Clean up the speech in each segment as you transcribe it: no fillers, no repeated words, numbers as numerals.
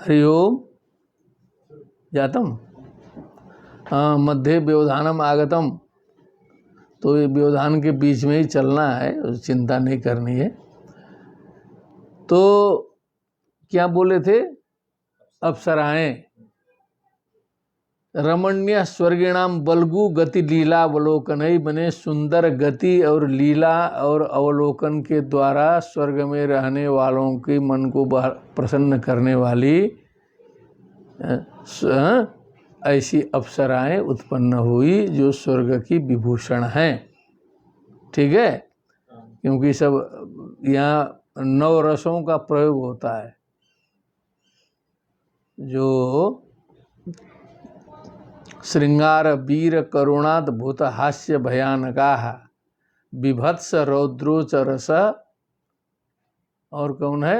हरि ओम जातम। हाँ, मध्य व्यवधानम आगतम। तो ये व्यवधान के बीच में ही चलना है, चिंता नहीं करनी है। तो क्या बोले थे? अप्सराएं रमण्य स्वर्गिणाम बलगु गति लीला अवलोकन ही बने। सुंदर गति और लीला और अवलोकन के द्वारा स्वर्ग में रहने वालों के मन को प्रसन्न करने वाली ऐसी अप्सराएं उत्पन्न हुई जो स्वर्ग की विभूषण हैं। ठीक है, क्योंकि सब यहाँ 9 रसों का प्रयोग होता है। जो श्रृंगार वीर करुणाद्भुत हास्य भयानका विभत्स रौद्रोच रस, और कौन है?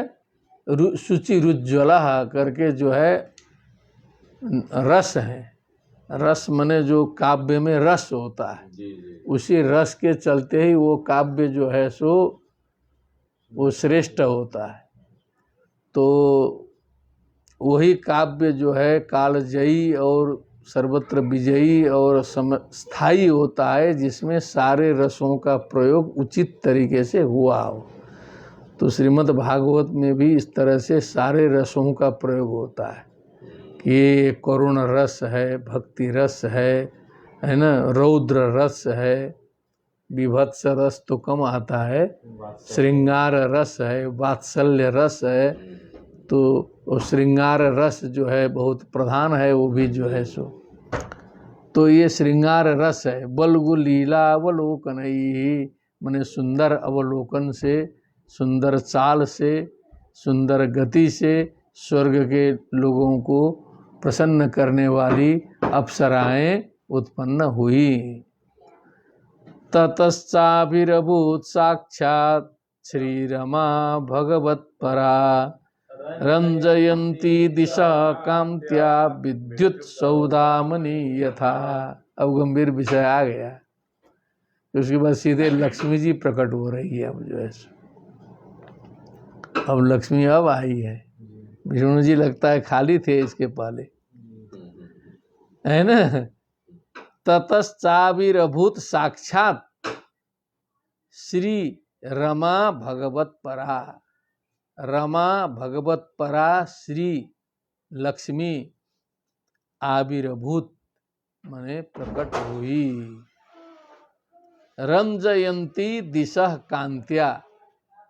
शुचि रुज्ज्वला करके जो है रस है। रस मने जो काव्य में रस होता है, उसी रस के चलते ही वो काव्य जो है सो वो श्रेष्ठ होता है। तो वही काव्य जो है कालजयी और सर्वत्र विजयी और स्थायी होता है, जिसमें सारे रसों का प्रयोग उचित तरीके से हुआ हो। तो श्रीमद् भागवत में भी इस तरह से सारे रसों का प्रयोग होता है कि ये करुण रस है, भक्ति रस है ना, रौद्र रस है, विभत्स रस तो कम आता है, श्रृंगार रस है, वात्सल्य रस है। तो श्रृंगार रस जो है बहुत प्रधान है, वो भी जो है सो। तो ये श्रृंगार रस है। बलगु लीला अवलोकन ही माने सुंदर अवलोकन से, सुंदर चाल से, सुंदर गति से स्वर्ग के लोगों को प्रसन्न करने वाली अप्सराएं उत्पन्न हुई। ततश्चाभिरभूत साक्षात श्री रमा भगवत परा रंजयंती दिशा कांत्या विद्युत सौदामनी यथा। अब गंभीर विषय आ गया। उसके बाद सीधे लक्ष्मी जी प्रकट हो रही है। अब जो है अब लक्ष्मी अब आई है। विष्णु जी लगता है खाली थे इसके पहले, है ना। ततश्चाभिरभूत साक्षात श्री रमा भगवत परा। रमा भगवत परा श्री लक्ष्मी आविर्भूत माने प्रकट हुई। रंजयंती दिशा कांत्या,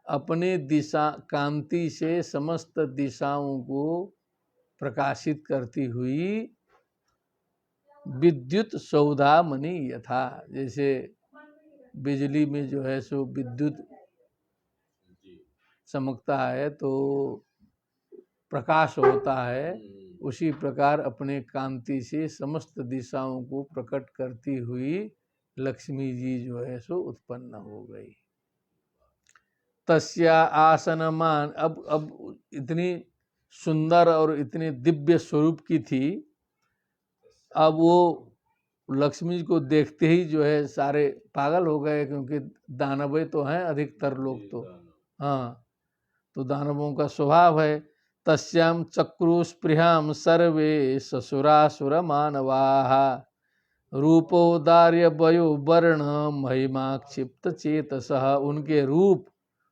अपने दिशा कांति से समस्त दिशाओं को प्रकाशित करती हुई। विद्युत सौदामणि यथा, जैसे बिजली में जो है सो विद्युत चमकता है तो प्रकाश होता है, उसी प्रकार अपने कांति से समस्त दिशाओं को प्रकट करती हुई लक्ष्मी जी जो है सो उत्पन्न हो गई। तस्या आसनमान, अब इतनी सुंदर और इतने दिव्य स्वरूप की थी। अब वो लक्ष्मी जी को देखते ही जो है सारे पागल हो गए, क्योंकि दानव तो हैं अधिकतर लोग तो। हाँ, तो दानवों का स्वभाव है। तस्याम चक्रुस्पृहाम सर्वे ससुरासुर मानवाः रूपोदार्य वयो वर्ण महिमा क्षिप्त चेतसः। उनके रूप,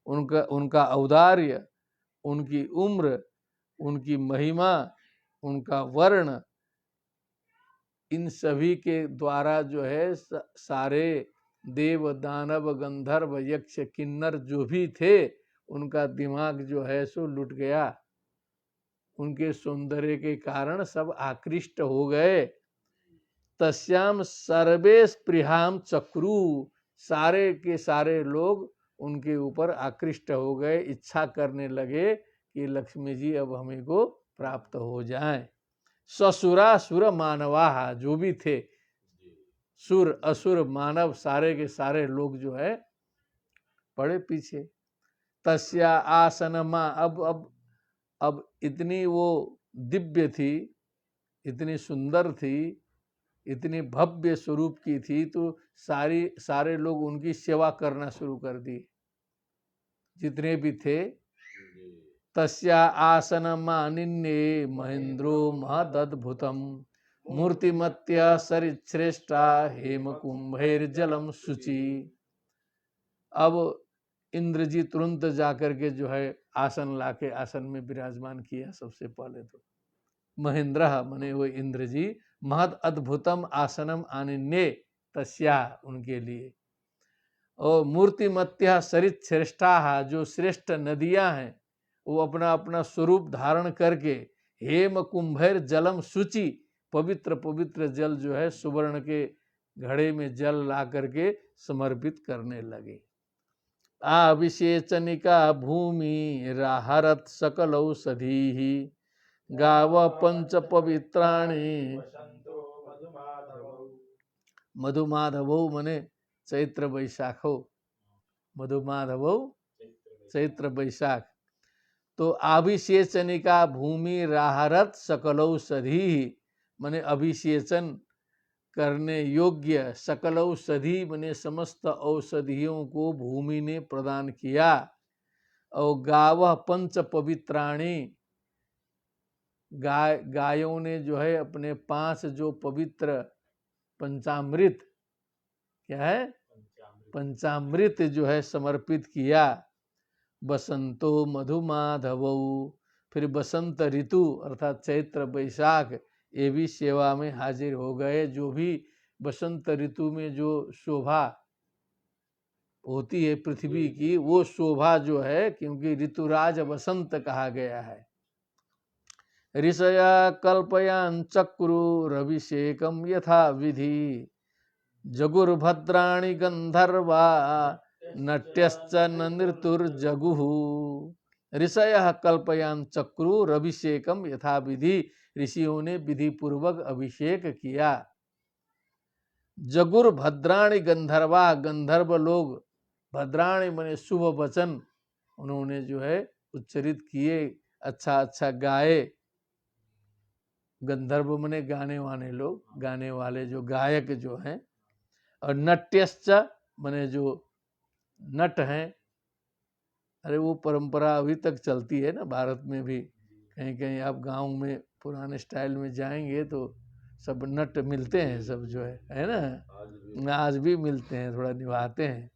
उनका औदार्य, उनकी उम्र, उनकी महिमा, उनका वर्ण, इन सभी के द्वारा जो है सारे देव दानव गंधर्व यक्ष किन्नर जो भी थे, उनका दिमाग जो है सो लुट गया। उनके सौंदर्य के कारण सब आकृष्ट हो गए। तस्याम सर्वे स्पृहाम चक्रू, सारे के सारे लोग उनके ऊपर आकृष्ट हो गए, इच्छा करने लगे कि लक्ष्मी जी अब हमें को प्राप्त हो जाएं। ससुरासुर मानवाः, जो भी थे सुर असुर मानव सारे के सारे लोग जो है पड़े पीछे। तस्या आसनमा, अब इतनी वो दिव्य थी, इतनी सुंदर थी, इतनी भव्य स्वरूप की थी, तो सारे लोग उनकी सेवा करना शुरू कर दी। जितने भी थे तस्या आसनमानिन्ये महेन्द्रो महदद्भुतम मूर्तिमत्या सरिश्रेष्ठा हेमकुंभैर्जलम शुचि। अब इंद्र जी तुरंत जाकर के जो है आसन लाके आसन में विराजमान किया। सबसे पहले तो महेंद्र मने वो इंद्र जी महद अद्भुतम आसनम आनिन्ये तस्या उनके लिए, और मूर्तिमत्या सरित श्रेष्ठा जो श्रेष्ठ नदियां हैं वो अपना अपना स्वरूप धारण करके हेम कुंभैर जलम शुचि पवित्र पवित्र जल जो है सुवर्ण के घड़े में जल ला करके समर्पित करने लगे। अभिषेचनिका भूमि राहरत सकल औषधि गाव पंच पवित्राणि मधुमाधव मने चैत्र वैशाखो, मधुमाधव चैत्र वैशाख। तो अभिषेचनिका भूमि राहरत सकल औषधि मने अभिषेचन करने योग्य सकल औषधि मने समस्त औषधियों को भूमि ने प्रदान किया। और गावह पंच पवित्राणी गायों ने जो है अपने 5 जो पवित्र पंचामृत, क्या है पंचामृत जो है समर्पित किया। बसंतो मधुमाधवौ, फिर बसंत ऋतु अर्थात चैत्र वैशाख ये भी सेवा में हाजिर हो गए। जो भी बसंत ऋतु में जो शोभा होती है पृथ्वी की, वो शोभा जो है, क्योंकि ऋतुराज वसंत कहा गया है। ऋषया कल्पयान चक्रुरभिषेकम यथा विधि जगुर्भद्राणि गंधर्वा नट्यश्च नृतुर्जगुः। ऋषयः कल्पयान चक्रुरभिषेकम यथा विधि, ऋषियों ने विधि पूर्वक अभिषेक किया। जगुर भद्राणी गंधर्वा, गंधर्व लोग, भद्राणी मने शुभ वचन उन्होंने जो है उच्चरित किए, अच्छा अच्छा गाए। गंधर्व मने गाने वाले लोग, गाने वाले जो गायक जो हैं। और नट्यश्च मने जो नट हैं, अरे वो परंपरा अभी तक चलती है ना भारत में भी। कहीं कहीं आप गांव में पुराने स्टाइल में जाएंगे तो सब नट मिलते हैं, सब जो है ना, आज भी मिलते हैं, थोड़ा निभाते हैं।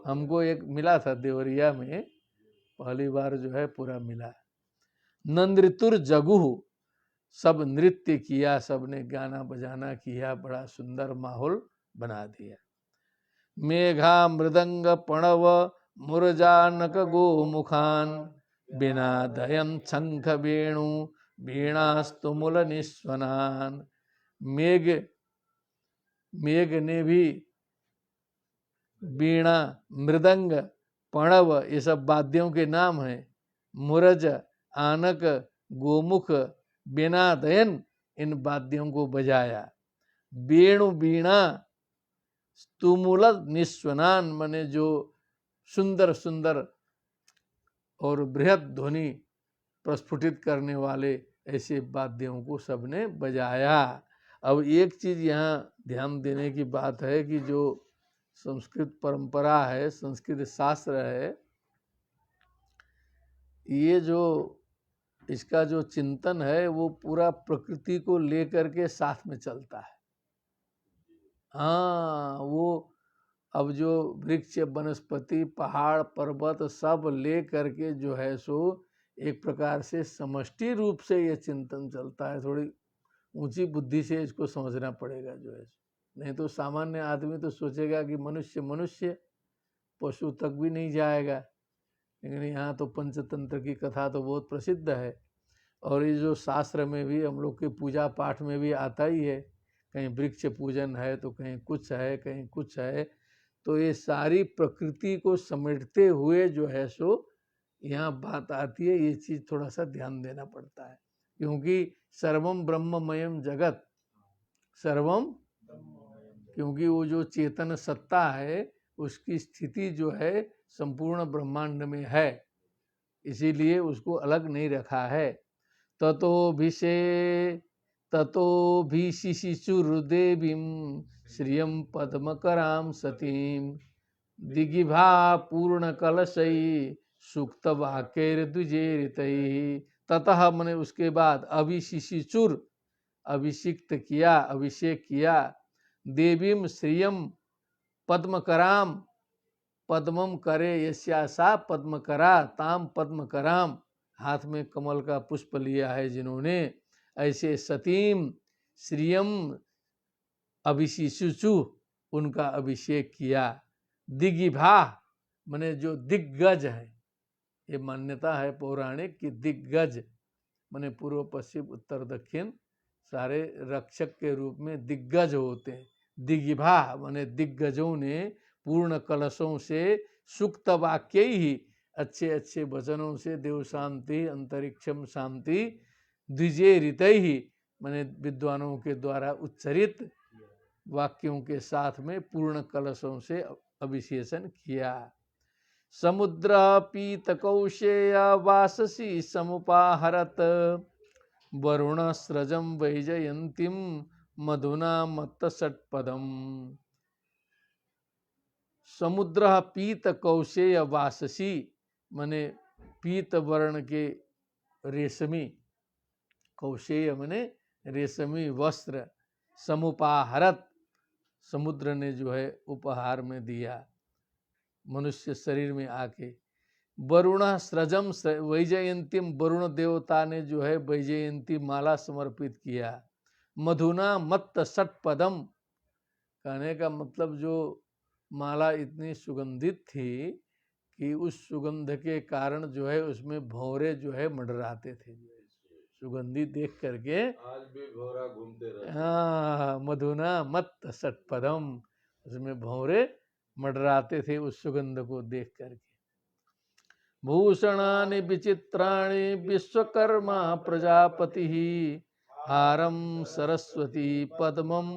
हमको एक मिला था देवरिया में, पहली बार जो है पूरा मिला। नंद्रितुर जगुह, सब नृत्य किया, सब ने गाना बजाना किया, बड़ा सुंदर माहौल बना दिया। मेघा मृदंग प्रणव मुरजानक गोमुखान बिना दयन शंख वेणु वीणास्तुमुल निस्वनान। मेघ ने भी वीणा मृदंग प्रणव ये सब वाद्यों के नाम हैं। मुरज आनक गोमुख बिना दयन इन वाद्यों को बजाया। वेणु वीणा स्तुमुल निस्वनान मने जो सुंदर सुंदर और बृहद ध्वनि प्रस्फुटित करने वाले ऐसे वाद्यों को सबने बजाया। अब एक चीज यहाँ ध्यान देने की बात है कि जो संस्कृत परंपरा है, संस्कृत शास्त्र है, ये जो इसका जो चिंतन है वो पूरा प्रकृति को लेकर के साथ में चलता है। हाँ, वो अब जो वृक्ष वनस्पति पहाड़ पर्वत सब ले करके जो है सो एक प्रकार से समष्टि रूप से ये चिंतन चलता है। थोड़ी ऊंची बुद्धि से इसको समझना पड़ेगा जो है, नहीं तो सामान्य आदमी तो सोचेगा कि मनुष्य मनुष्य, पशु तक भी नहीं जाएगा। लेकिन यहाँ तो पंचतंत्र की कथा तो बहुत प्रसिद्ध है, और ये जो शास्त्र में भी हम लोग के पूजा पाठ में भी आता ही है, कहीं वृक्ष पूजन है तो कहीं कुछ है, कहीं कुछ है। तो ये सारी प्रकृति को समेटते हुए जो है सो यहाँ बात आती है। ये चीज़ थोड़ा सा ध्यान देना पड़ता है, क्योंकि सर्वम ब्रह्ममयम जगत, सर्वम, क्योंकि वो जो चेतन सत्ता है उसकी स्थिति जो है संपूर्ण ब्रह्मांड में है, इसीलिए उसको अलग नहीं रखा है। ततो भी शिशिचुर्देवीं श्रियं पद्मकरां सतीं दिगिभा पूर्ण कलशै सूक्त वाक्य द्विजेरित ततः मने उसके बाद अभिशिशिचुर अभिषिक्त किया अभिषेक किया देवीम श्रियम पद्मकराम पद्मम करे यस्यासा पद्मकरा ताम पद्मकराम हाथ में कमल का पुष्प लिया है जिन्होंने ऐसे सतीम श्रियम अभिशिशुचु उनका अभिषेक किया। दिग्विभा माने जो दिग्गज है, ये मान्यता है पौराणिक कि दिग्गज माने पूर्व पश्चिम उत्तर दक्षिण सारे रक्षक के रूप में दिग्गज होते हैं। दिग्विभा माने दिग्गजों ने पूर्ण कलशों से सुक्त वाक्य ही अच्छे अच्छे वचनों से देव शांति अंतरिक्षम शांति द्विजय ऋतय ही माने विद्वानों के द्वारा उच्चरित वाक्यों के साथ में पूर्ण कलशों से अभिषेचन किया। समुद्र पीत कौशेय वाससी समुपाहरत वरुण स्रजम वैजयंतीम मधुना मत्त षट्पदम। समुद्र पीत कौशेय वाससी माने पीत वर्ण के रेशमी, कौशेय माने रेशमी वस्त्र, समुपाहरत समुद्र ने जो है उपहार में दिया मनुष्य शरीर में आके। वरुण स्रजम वैजयंतीम वरुण देवता ने जो है वैजयंती माला समर्पित किया। मधुना मत्त षट्पदम कहने का मतलब जो माला इतनी सुगंधित थी कि उस सुगंध के कारण जो है उसमें भौरे जो है मंडराते थे, सुगंधित देख करके आज भी भौरा घूमते रहते। हाँ, मधुना मत्त षट्पदम उसमें भौरे मंडराते थे उस सुगंध को देख करके। भूषणानि विचित्राणि विश्वकर्मा प्रजापति हारम सरस्वती पद्मम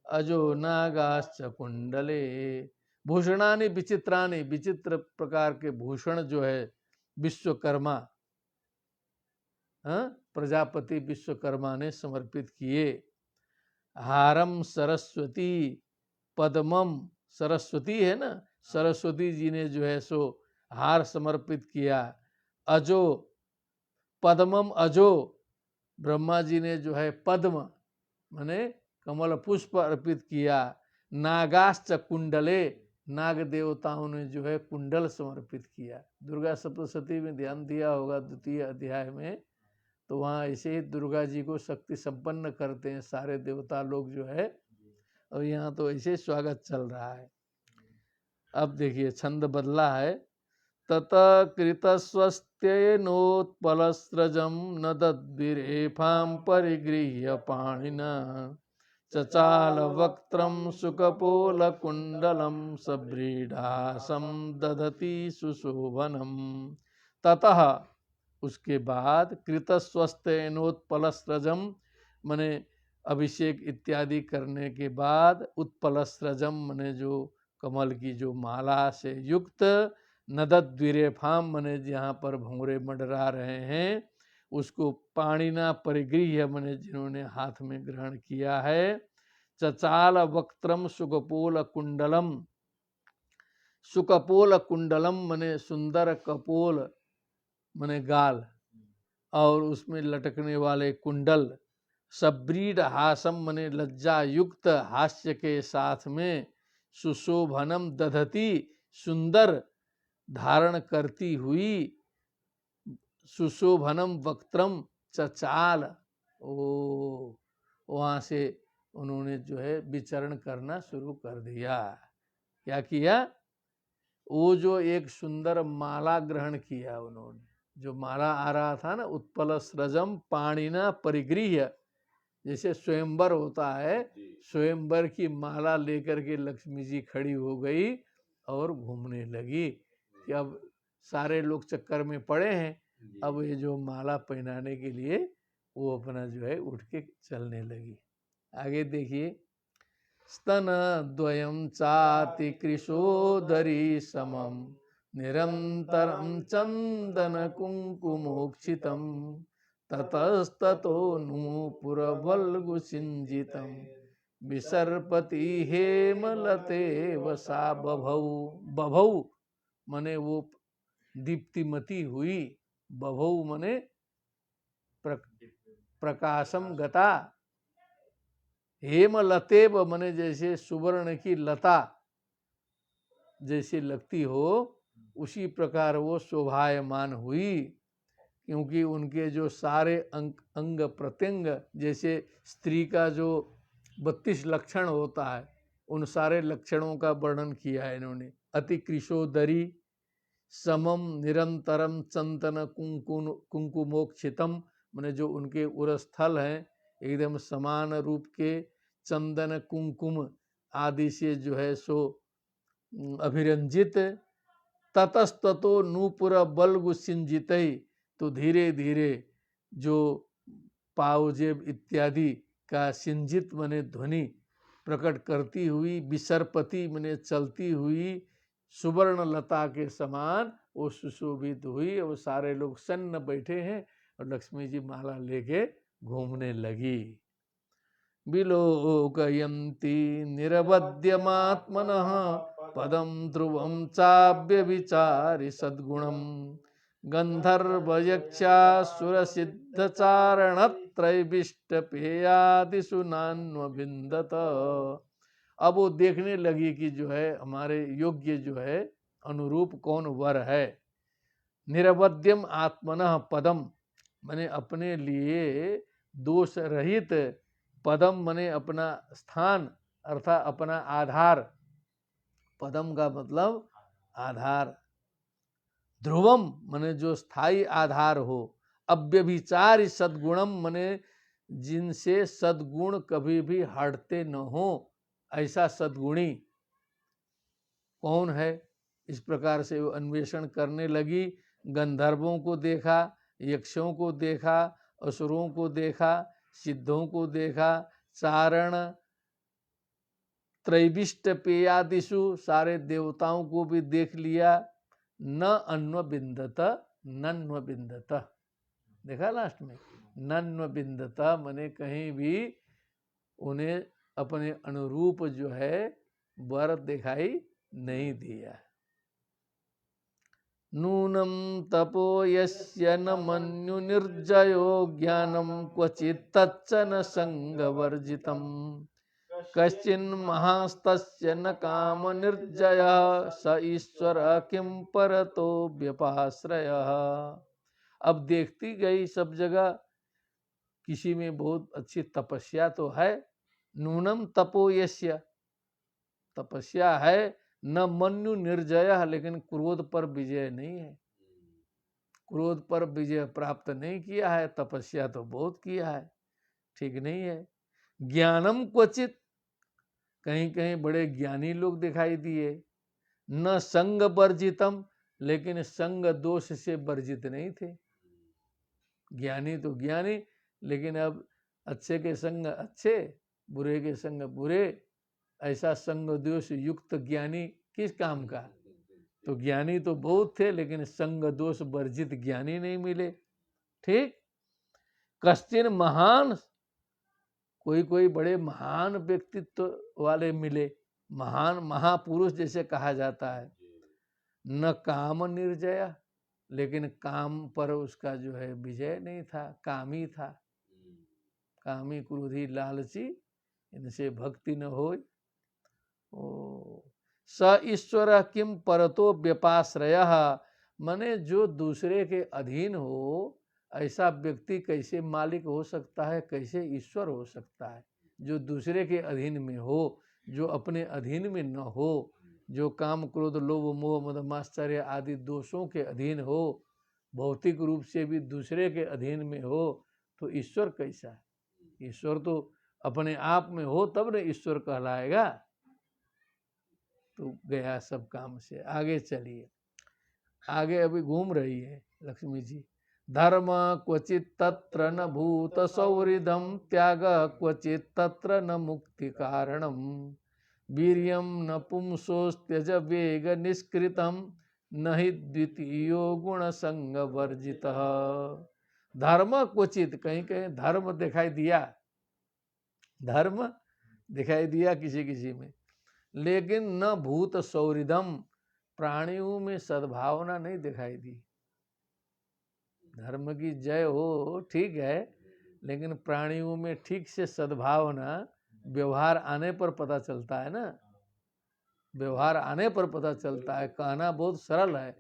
अजो नागाश्च कुंडले। भूषणानि विचित्राणि विचित्र प्रकार के भूषण जो है विश्वकर्मा प्रजापति विश्वकर्मा ने समर्पित किए। हारम सरस्वती पद्मम सरस्वती है ना, सरस्वती जी ने जो है सो हार समर्पित किया। अजो पद्मम अजो ब्रह्मा जी ने जो है पद्म माने कमल पुष्प अर्पित किया। नागाश्च कुंडले नाग देवताओं ने जो है कुंडल समर्पित किया। दुर्गा सप्तशती में ध्यान दिया होगा द्वितीय अध्याय में, तो वहाँ ऐसे ही दुर्गा जी को शक्ति संपन्न करते हैं सारे देवता लोग जो है, और यहाँ तो ऐसे स्वागत चल रहा है। अब देखिए छंद बदला है। तत कृत स्वस्त्यनोत्पलस्रजम न दद्भिरेफां परिगृह्य पाणिना चचाल वक्त्रम सुकपोल कुंडलम सव्रीडासम दधति सुशोभनम। ततः उसके बाद कृत स्वस्त्यनोत्पलस्रजम मने अभिषेक इत्यादि करने के बाद उत्पलस्रजम मने जो कमल की जो माला से युक्त नदद्विरेफाम मने जहाँ पर भंवरे मंडरा रहे हैं उसको पाणिना परिगृह्य मने जिन्होंने हाथ में ग्रहण किया है। चचाल वक्त्रम सुकपोल कुंडलम, सुकपोल कुंडलम मने सुंदर कपोल मने गाल और उसमें लटकने वाले कुंडल। सब्रीड हासम मने लज्जा युक्त हास्य के साथ में। सुशोभनम दधति सुंदर धारण करती हुई। सुशोभनम वक्त्रम चचाल, ओ वहाँ से उन्होंने जो है विचरण करना शुरू कर दिया। क्या किया? वो जो एक सुंदर माला ग्रहण किया उन्होंने, जो माला आ रहा था ना उत्पल स्रजम पाणिना परिगृह्य, जैसे स्वयंवर होता है, स्वयंवर की माला लेकर के लक्ष्मी जी खड़ी हो गई और घूमने लगी कि अब सारे लोग चक्कर में पड़े हैं, अब ये जो माला पहनाने के लिए वो अपना जो है उठ के चलने लगी। आगे देखिए। स्तन द्वयम चाति कृशोदरी समम निरंतरम चंदन कुंकुमोक्षितम ततस्ततो नूपुर वल्गु सिंजितम विसर्पति हेमलते वसा बभौ। बभौ मने वो दीप्तिमती हुई। बभौ मने प्रकाशम गता। हेमलतेब मने जैसे सुवर्ण की लता जैसे लगती हो, उसी प्रकार वो शोभायमान हुई। क्योंकि उनके जो सारे अंग प्रत्यंग, जैसे स्त्री का जो 32 लक्षण होता है, उन सारे लक्षणों का वर्णन किया है इन्होंने। अति कृशोदरी समम निरंतरम चंदन कुंकुमोक्षितम, माने जो उनके उरस्थल हैं एकदम समान रूप के चंदन कुंकुम आदि से जो है सो अभिरंजित। ततस्ततो नूपुर बल्गु सिंजित, तो धीरे धीरे जो पावजेब इत्यादि का सिंजित मने ध्वनि प्रकट करती हुई, विसर्पति मने चलती हुई सुवर्ण लता के समान वो सुशोभित हुई। वो सारे लोग सन्न बैठे हैं और लक्ष्मी जी माला लेके घूमने लगी। विलोकयन्ति निरवध्यमात्मनः पदम ध्रुवम चाव्य विचारि सद्गुणम गंधर्वयक्षासुर सिद्ध चारण त्रैविष्ट पेयादिषु नान्वविन्दत। अब वो देखने लगी कि जो है हमारे योग्य जो है अनुरूप कौन वर है। निरवध्यम आत्मनः पदम माने अपने लिए दोष रहित, पदम माने अपना स्थान अर्थात अपना आधार, पदम का मतलब आधार, ध्रुवम माने जो स्थायी आधार हो, अव्यभिचारी सद्गुणम माने जिनसे सद्गुण कभी भी हटते न हो, ऐसा सद्गुणी कौन है। इस प्रकार से वो अन्वेषण करने लगी। गंधर्वों को देखा, यक्षों को देखा, असुरों को देखा, सिद्धों को देखा, चारण त्रैविष्ट पेयादिषु सारे देवताओं को भी देख लिया। न अन्वबिंदत, नन्वबिंदत, देखा लास्ट में, नन्वबिंदत माने कहीं भी उन्हें अपने अनुरूप जो है वर दिखाई नहीं दिया। नूनम तपो यस्य न मन्यु निर्जयो ज्ञानम क्वचित् तच्च न संगवर्जितम कश्चिन् महास्तस्य न काम निर्जयः स ईश्वर किं परतो व्यपाश्रयः। अब देखती गई सब जगह किसी में बहुत अच्छी तपस्या तो है। नूनम तपो यस्य, तपस्या है, न मन्यु निर्जय, लेकिन क्रोध पर विजय नहीं है, क्रोध पर विजय प्राप्त नहीं किया है। तपस्या तो बहुत किया है, ठीक नहीं है। ज्ञानम क्वचित, कहीं कहीं बड़े ज्ञानी लोग दिखाई दिए। न संग वर्जितम, लेकिन संग दोष से वर्जित नहीं थे। ज्ञानी तो ज्ञानी, लेकिन अब अच्छे के संग अच्छे, बुरे के संग बुरे, ऐसा संग दोष युक्त ज्ञानी किस काम का। तो ज्ञानी तो बहुत थे, लेकिन संग दोष वर्जित ज्ञानी नहीं मिले। ठीक। कश्चिन महान, कोई कोई बड़े महान व्यक्तित्व वाले मिले, महान महापुरुष जैसे कहा जाता है। न काम निर्जय, लेकिन काम पर उसका जो है विजय नहीं था, कामी था। कामी क्रोधी लालची, इनसे भक्ति न हो। स ईश्वर किम परतो व्यपाश्रय, माने जो दूसरे के अधीन हो, ऐसा व्यक्ति कैसे मालिक हो सकता है, कैसे ईश्वर हो सकता है। जो दूसरे के अधीन में हो, जो अपने अधीन में न हो, जो काम क्रोध लोभ मोह मद मात्सर्य आदि दोषों के अधीन हो, भौतिक रूप से भी दूसरे के अधीन में हो, तो ईश्वर कैसा है। ईश्वर तो अपने आप में हो तब न ईश्वर कहलाएगा। तो गया सब काम से। आगे चलिए, आगे अभी घूम रही है लक्ष्मी जी। धर्म क्वचित तत्र न भूत सौहृदम त्याग क्वचित तत्र न मुक्ति कारणम वीर्यम न पुंसोस्त्यज वेग निष्कृतम न हि द्वितीयो गुण संग वर्जित। धर्म क्वचित, कहीं कहीं धर्म दिखाई दिया, धर्म दिखाई दिया किसी किसी में, लेकिन न भूत सौहृदम, प्राणियों में सद्भावना नहीं दिखाई दी। धर्म की जय हो ठीक है, लेकिन प्राणियों में ठीक से सद्भावना व्यवहार आने पर पता चलता है ना, व्यवहार आने पर पता चलता है। कहना बहुत सरल है।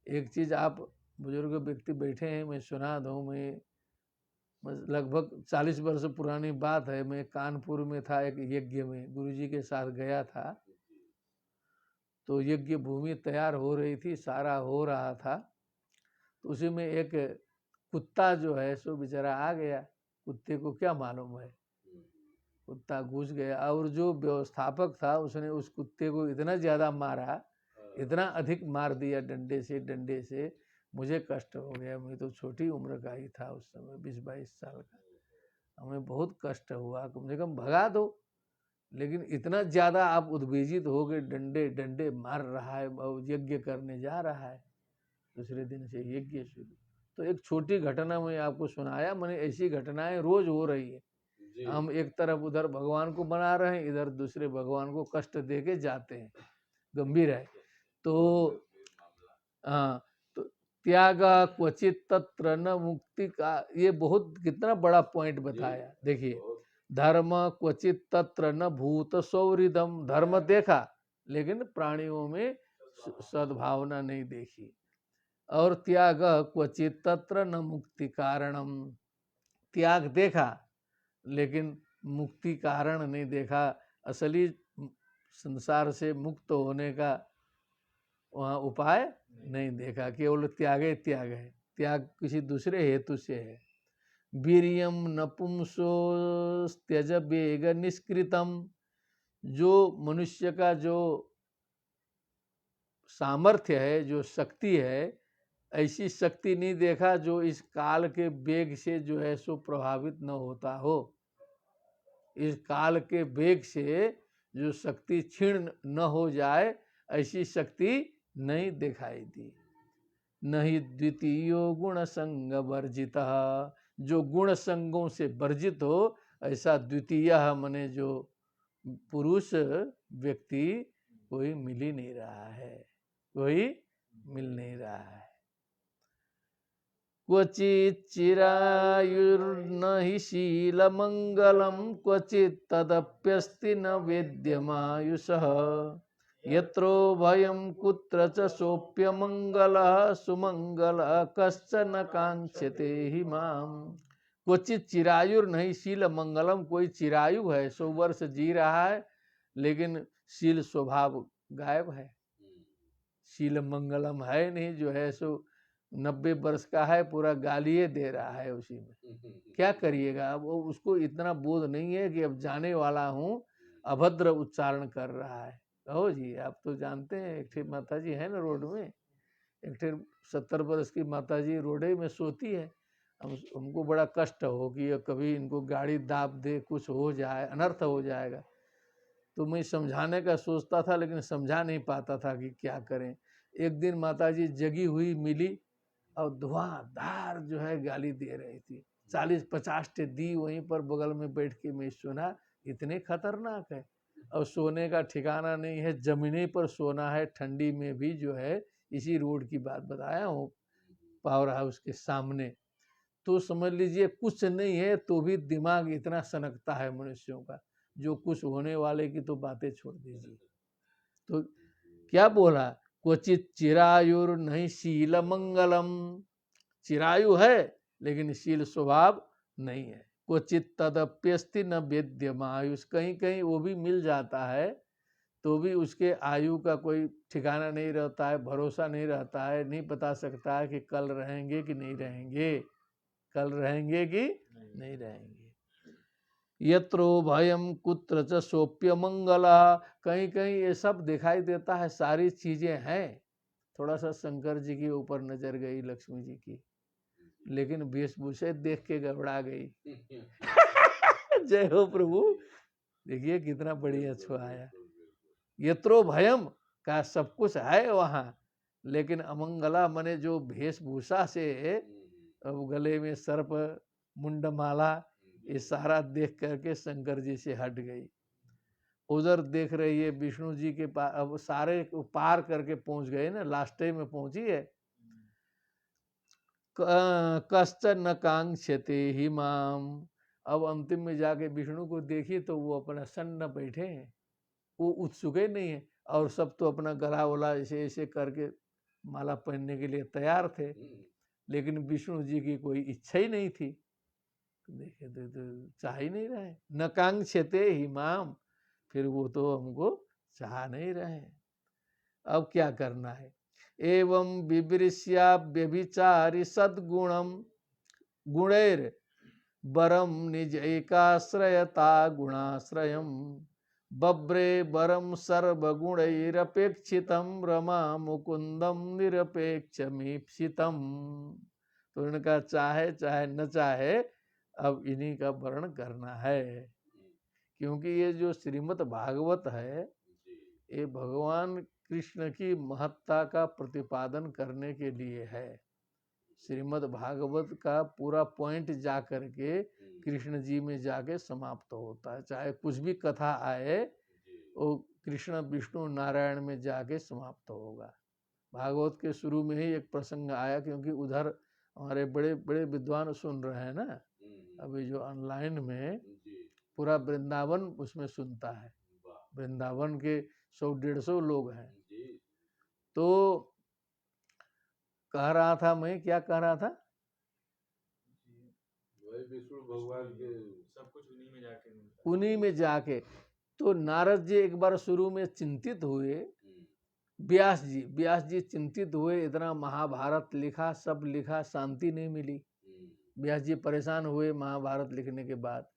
एक चीज आप बुजुर्ग व्यक्ति बैठे हैं, मैं सुना दूं। मैं लगभग 40 वर्ष पुरानी बात है। मैं कानपुर में था, एक यज्ञ में गुरुजी के साथ गया था। तो यज्ञ भूमि तैयार हो रही थी, सारा हो रहा था। तो उसी में एक कुत्ता जो है सो बेचारा आ गया। कुत्ते को क्या मालूम है, कुत्ता घुस गया। और जो व्यवस्थापक था उसने उस कुत्ते को इतना ज़्यादा मारा, इतना अधिक मार दिया डंडे से, मुझे कष्ट हो गया। मैं तो छोटी उम्र का ही था उस समय, 20-22 साल का। हमें बहुत कष्ट हुआ, कम से कम भगा दो। लेकिन इतना ज़्यादा आप उद्वेजित हो गए, डंडे मार रहा है और यज्ञ करने जा रहा है। दूसरे दिन से यज्ञ शुरू। तो एक छोटी घटना मैं आपको सुनाया। मैंने ऐसी घटनाएं रोज हो रही है। हम एक तरफ उधर भगवान को बना रहे हैं, इधर दूसरे भगवान को कष्ट दे के जाते हैं। गंभीर है। तो हाँ, तो त्याग क्वचित तत्र न मुक्ति का, ये बहुत कितना बड़ा पॉइंट बताया। देखिए, धर्म क्वचित तत्र न भूत सौहृदम, धर्म देखा लेकिन प्राणियों में सद्भावना नहीं देखी। और त्याग क्वचित तत्र न मुक्ति कारणम, त्याग देखा लेकिन मुक्ति कारण नहीं देखा। असली संसार से मुक्त होने का वहाँ उपाय नहीं देखा। केवल त्याग है, त्याग किसी दूसरे हेतु से है। वीर्यम नपुंसो त्यज वेग निष्कृतम, जो मनुष्य का जो सामर्थ्य है, जो शक्ति है, ऐसी शक्ति नहीं देखा जो इस काल के वेग से जो है सो प्रभावित न होता हो। इस काल के वेग से जो शक्ति क्षीण न हो जाए, ऐसी शक्ति नहीं दिखाई दी। नहीं द्वितीय गुण संग वर्जित, जो गुण संगों से वर्जित हो, ऐसा द्वितीय मने जो पुरुष व्यक्ति कोई मिल ही नहीं रहा है, कोई मिल नहीं रहा है। क्वचित चिरायुर्न हि शील मंगलम, क्वचित तदप्यस्ति न वेद्यमायुषः, यत्रो भयं कुत्र च सोप्य मंगलः, सुमंगलः कश्चन कांक्षते हि माम। क्वचित चिरायुर्न हि शील मंगलम, कोई चिरायु है, 100 वर्ष जी रहा है, लेकिन शील स्वभाव गायब है। शील मंगलम है नहीं, जो है सो 90 वर्ष का है, पूरा गालिए दे रहा है उसी में। क्या करिएगा, अब उसको इतना बोध नहीं है कि अब जाने वाला हूँ, अभद्र उच्चारण कर रहा है। कहो जी, आप तो जानते हैं, एक ठे माता जी है ना रोड में, एक ठे 70 वर्ष की माता जी रोडे में सोती है। हमको बड़ा कष्ट हो कि कभी इनको गाड़ी दाब दे, कुछ हो जाए, अनर्थ हो जाएगा। तो मैं समझाने का सोचता था, लेकिन समझा नहीं पाता था कि क्या करें। एक दिन माता जी जगी हुई मिली और धुआंधार जो है गाली दे रही थी। 40-50 टे दी, वहीं पर बगल में बैठ के मैं सुना। इतने खतरनाक है। और सोने का ठिकाना नहीं है, जमीने पर सोना है, ठंडी में भी जो है। इसी रोड की बात बताया हूँ, पावर हाउस के सामने। तो समझ लीजिए कुछ नहीं है तो भी दिमाग इतना सनकता है मनुष्यों का, जो कुछ होने वाले की तो बातें छोड़ दीजिए। तो क्या बोला, क्वचित चिरायुर नहीं शील मंगलम, चिरायु है लेकिन शील स्वभाव नहीं है। क्वचित तदप्यस्ति न वेद्यमायुष, कहीं कहीं वो भी मिल जाता है तो भी उसके आयु का कोई ठिकाना नहीं रहता है, भरोसा नहीं रहता है। नहीं बता सकता है कि कल रहेंगे कि नहीं रहेंगे, कल रहेंगे कि नहीं रहेंगे। यत्रो भयम कुत्र च सोप्य मंगला, कहीं कहीं ये सब दिखाई देता है, सारी चीजें हैं। थोड़ा सा शंकर जी के ऊपर नजर गई, लक्ष्मी जी की, लेकिन वेशभूषा देख के घबरा गई। जय हो प्रभु। देखिए कितना बढ़िया छुआया। यत्रो भयम का सब कुछ है वहां, लेकिन अमंगला मने जो वेशभूषा से, गले में सर्प, मुंडमाला, ये सारा देख करके शंकर जी से हट गई। उधर देख रही है विष्णु जी के पास, अब सारे पार करके पहुंच गए ना, लास्ट टाइम में पहुंची है। कश्चन न कांक्षते ही माम, अब अंतिम में जाके विष्णु को देखी तो वो अपना सन्न बैठे हैं, वो उत्सुक ही नहीं है, और सब तो अपना गला वला ऐसे ऐसे करके माला पहनने के लिए तैयार थे, लेकिन विष्णु जी की कोई इच्छा ही नहीं थी। देखे तो चाह ही नहीं रहे, न कांक्षते ही माम, फिर वो तो हमको चाह नहीं रहे। अब क्या करना है? एवं विवृष्या व्यभिचारि सद्गुणम गुणैर बरम निज एकाश्रयता गुणाश्रयम बब्रे बरम सर्वगुणैरपेक्षितम रमा मुकुंदम निरपेक्षमीप्सितम। तो इनका चाहे चाहे न चाहे अब इन्हीं का वर्ण करना है, क्योंकि ये जो श्रीमद् भागवत है ये भगवान कृष्ण की महत्ता का प्रतिपादन करने के लिए है। श्रीमद् भागवत का पूरा पॉइंट जा करके कृष्ण जी में जाके समाप्त होता है। चाहे कुछ भी कथा आए वो कृष्ण विष्णु नारायण में जाके समाप्त होगा। भागवत के शुरू में ही एक प्रसंग आया, क्योंकि उधर हमारे बड़े बड़े विद्वान सुन रहे हैं ना, अभी जो ऑनलाइन में पूरा वृंदावन उसमें सुनता है, वृंदावन के 100-150 लोग हैं। तो कह रहा था, मैं क्या कह रहा था, वही विष्णु भगवान के सब कुछ उन्हीं में जाके मिलता है। उन्हीं में जाके। तो नारद जी एक बार शुरू में चिंतित हुए, व्यास जी चिंतित हुए, इतना महाभारत लिखा, सब लिखा, शांति नहीं मिली। व्यास जी परेशान हुए महाभारत लिखने के बाद।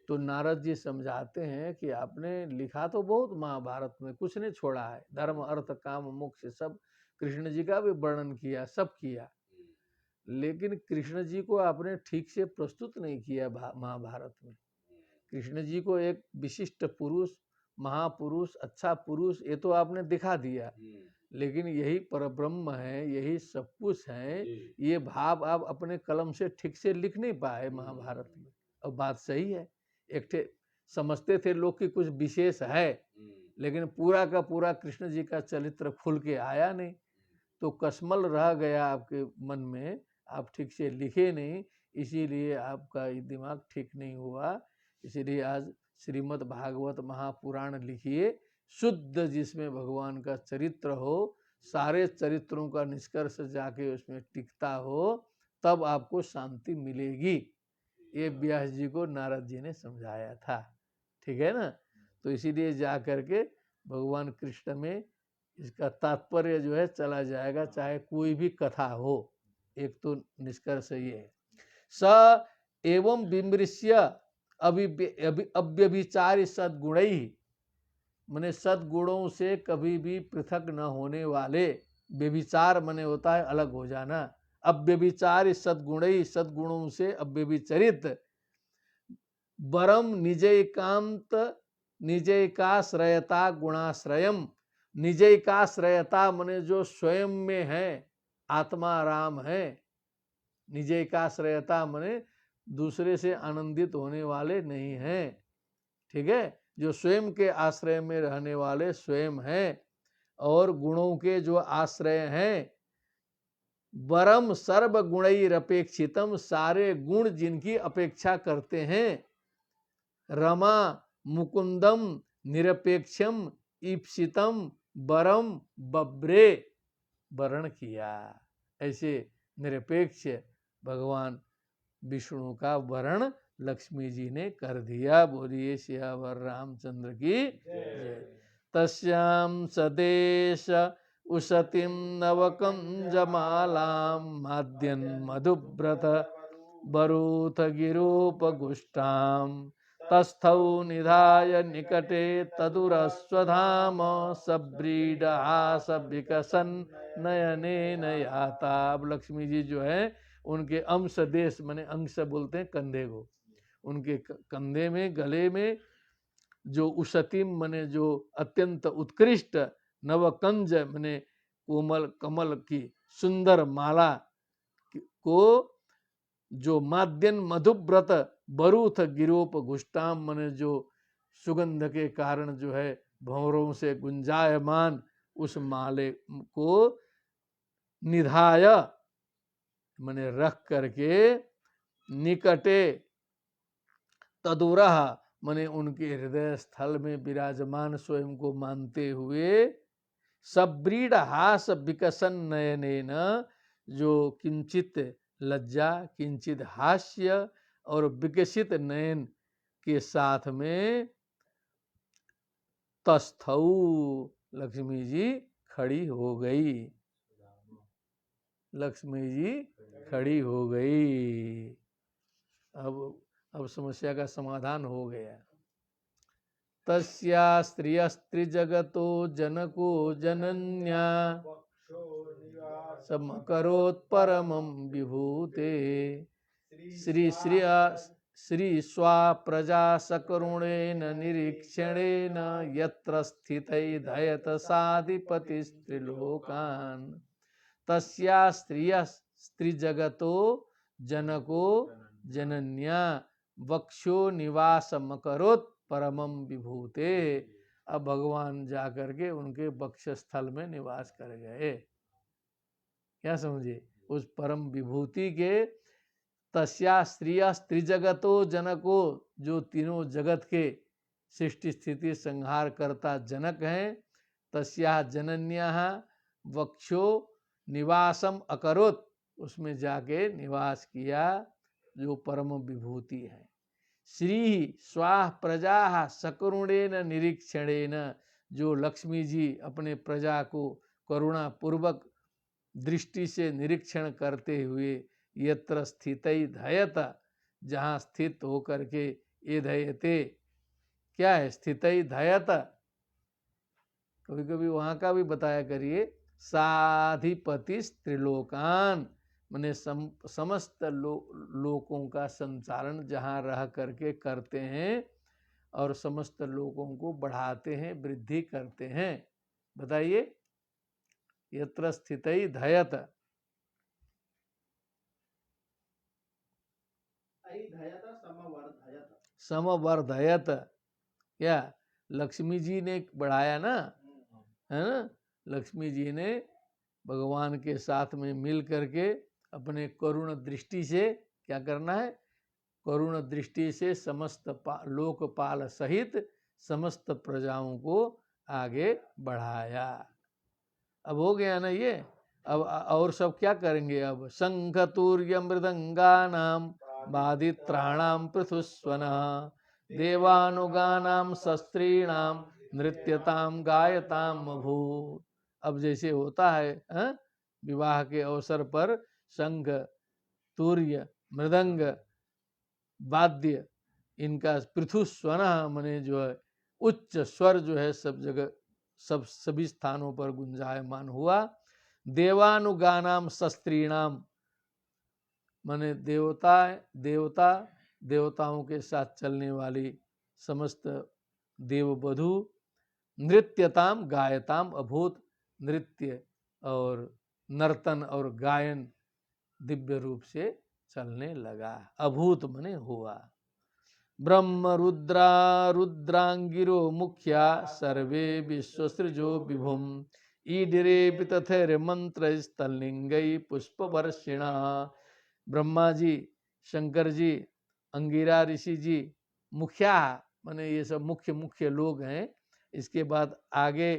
तो नारद जी समझाते हैं कि आपने लिखा तो बहुत महाभारत में, कुछ नहीं छोड़ा है, धर्म अर्थ काम मोक्ष सब कृष्ण जी का भी वर्णन किया, सब किया, लेकिन कृष्ण जी को आपने ठीक से प्रस्तुत नहीं किया महाभारत में। कृष्ण जी को एक विशिष्ट पुरुष, महापुरुष, अच्छा पुरुष ये तो आपने दिखा दिया, लेकिन यही परब्रह्म है, यही सब कुछ है, ये भाव आप अपने कलम से ठीक से लिख नहीं पाए महाभारत में। अब बात सही है, एक थे समझते थे लोग कि कुछ विशेष है, लेकिन पूरा का पूरा कृष्ण जी का चरित्र खुल के आया नहीं, तो कसमल रह गया आपके मन में, आप ठीक से लिखे नहीं, इसीलिए आपका ये दिमाग ठीक नहीं हुआ। इसीलिए आज श्रीमद् भागवत महापुराण लिखिए, शुद्ध, जिसमें भगवान का चरित्र हो, सारे चरित्रों का निष्कर्ष जाके उसमें टिकता हो, तब आपको शांति मिलेगी। ये व्यास जी को नारद जी ने समझाया था, ठीक है ना। तो इसीलिए जा करके भगवान कृष्ण में इसका तात्पर्य जो है चला जाएगा, चाहे कोई भी कथा हो। एक तो निष्कर्ष ये है, स एवं विमृश्य अव्यभिचारि सद्गुणैः, मने सद्गुणों से कभी भी पृथक न होने वाले, व्यभिचार मने होता है अलग हो जाना, अव्यभिचारि सद्गुणैः, सद्गुणों से अव्यभिचरित, वरम निजैकांत निजैकाश्रयता गुणाश्रयम, निजैकाश्रयता मने जो स्वयं में है, आत्मा राम है, निजैकाश्रयता मने दूसरे से आनंदित होने वाले नहीं हैं, ठीक है, जो स्वयं के आश्रय में रहने वाले स्वयं हैं, और गुणों के जो आश्रय हैं, वरम सर्व गुणैरपेक्षितम, सारे गुण जिनकी अपेक्षा करते हैं, रमा मुकुंदम निरपेक्षम ईप्सितम वरम बब्रे, वर्ण किया, ऐसे निरपेक्ष भगवान विष्णु का वर्ण लक्ष्मी जी ने कर दिया। बोलिए सियावर रामचंद्र की जय। तस्याम सदेश उशतिम नवकंजमालां माद्यन मधुव्रत बरूथ गिरोपगुष्टां, तस्थौ निधाय निकटे तदुरस्वधाम, सब्रीडहास विकसन नयने नयाता। अब लक्ष्मी जी जो है उनके अंश देश मने अंश बोलते हैं कंधे को, उनके कंधे में गले में जो उशतिम मने जो अत्यंत उत्कृष्ट, नवकंज मने कोमल कमल की सुंदर माला को, जो माद्यन मधुव्रत बरूथ गिरोप घुष्टाम मने जो सुगंध के कारण जो है भंवरों से गुंजायमान उस माले को निधाय माने रख करके निकटे तदुरह माने उनके हृदय स्थल में विराजमान स्वयं को मानते हुए सब्रीड हास विकसन नयनेन जो किंचित लज्जा किंचित हास्य और विकसित नयन के साथ में तस्थौ लक्ष्मी जी खड़ी हो गई। लक्ष्मी जी खड़ी हो गई। अब समस्या का समाधान हो गया। तस्या स्त्रियस्त्रिजगतो जनको जनन्या समकरोत्परमं विभूते श्री स्वा प्रजा सकरुणेन निरीक्षणेन यत्र स्थितैर्धयत साधिपतिस्त्रिलोकान् तस्या स्त्रिजगतो जनको जनन्या वक्षो निवासमकरोत् परमं विभूते। अब भगवान जाकर के उनके वक्ष स्थल में निवास कर गए। क्या समझे? उस परम विभूति के तस्या स्त्रिया स्त्रिजगतो जनको जो तीनों जगत के सृष्टि स्थिति संहार करता जनक हैं। तस्या जनन्या वक्षो निवासम अकरोत् उसमें जाके निवास किया जो परम विभूति है। श्री स्वाह प्रजा सकरुणेन निरीक्षणेन जो लक्ष्मी जी अपने प्रजा को करुणा पूर्वक दृष्टि से निरीक्षण करते हुए यत्र स्थितै धयत जहाँ स्थित होकर के ये धयते क्या है? स्थितै धयत कभी कभी वहाँ का भी बताया करिए। साधिपति त्रिलोकान माने समस्त लोकों का संचालन जहाँ रह करके करते हैं और समस्त लोगों को बढ़ाते हैं वृद्धि करते हैं। बताइए यत्र स्थितै धयत समवर्धयत क्या लक्ष्मी जी ने बढ़ाया ना, है ना? लक्ष्मी जी ने भगवान के साथ में मिल करके अपने करुण दृष्टि से क्या करना है? करुण दृष्टि से समस्त लोकपाल सहित समस्त प्रजाओं को आगे बढ़ाया। अब हो गया ना ये। अब और सब क्या करेंगे? अब शंख तूर्य मृदंगानाम बादित्राणाम पृथुस्वनः देवानुगानाम शस्त्रीणाम नृत्यताम गायताम भूत। अब जैसे होता है विवाह के अवसर पर शंख तूर्य मृदंग वाद्य इनका पृथुस्वनः माने जो है उच्च स्वर जो है सब जगह सभी स्थानों पर गुंजायमान हुआ। देवानुगानाम शस्त्रीणाम माने देवताओं के साथ चलने वाली समस्त देववधू नृत्यताम गायताम अभूत नृत्य और नर्तन और गायन दिव्य रूप से चलने लगा। अभूत माने हुआ। ब्रह्म रुद्रा रुद्रांगिरो मुख्या सर्वे विश्वसृजो विभुम ईडिरे वितथेर मंत्र स्थलिंगई पुष्प वर्षिणा। ब्रह्मा जी शंकर जी अंगिरा ऋषि जी मुखिया माने ये सब मुख्य लोग हैं। इसके बाद आगे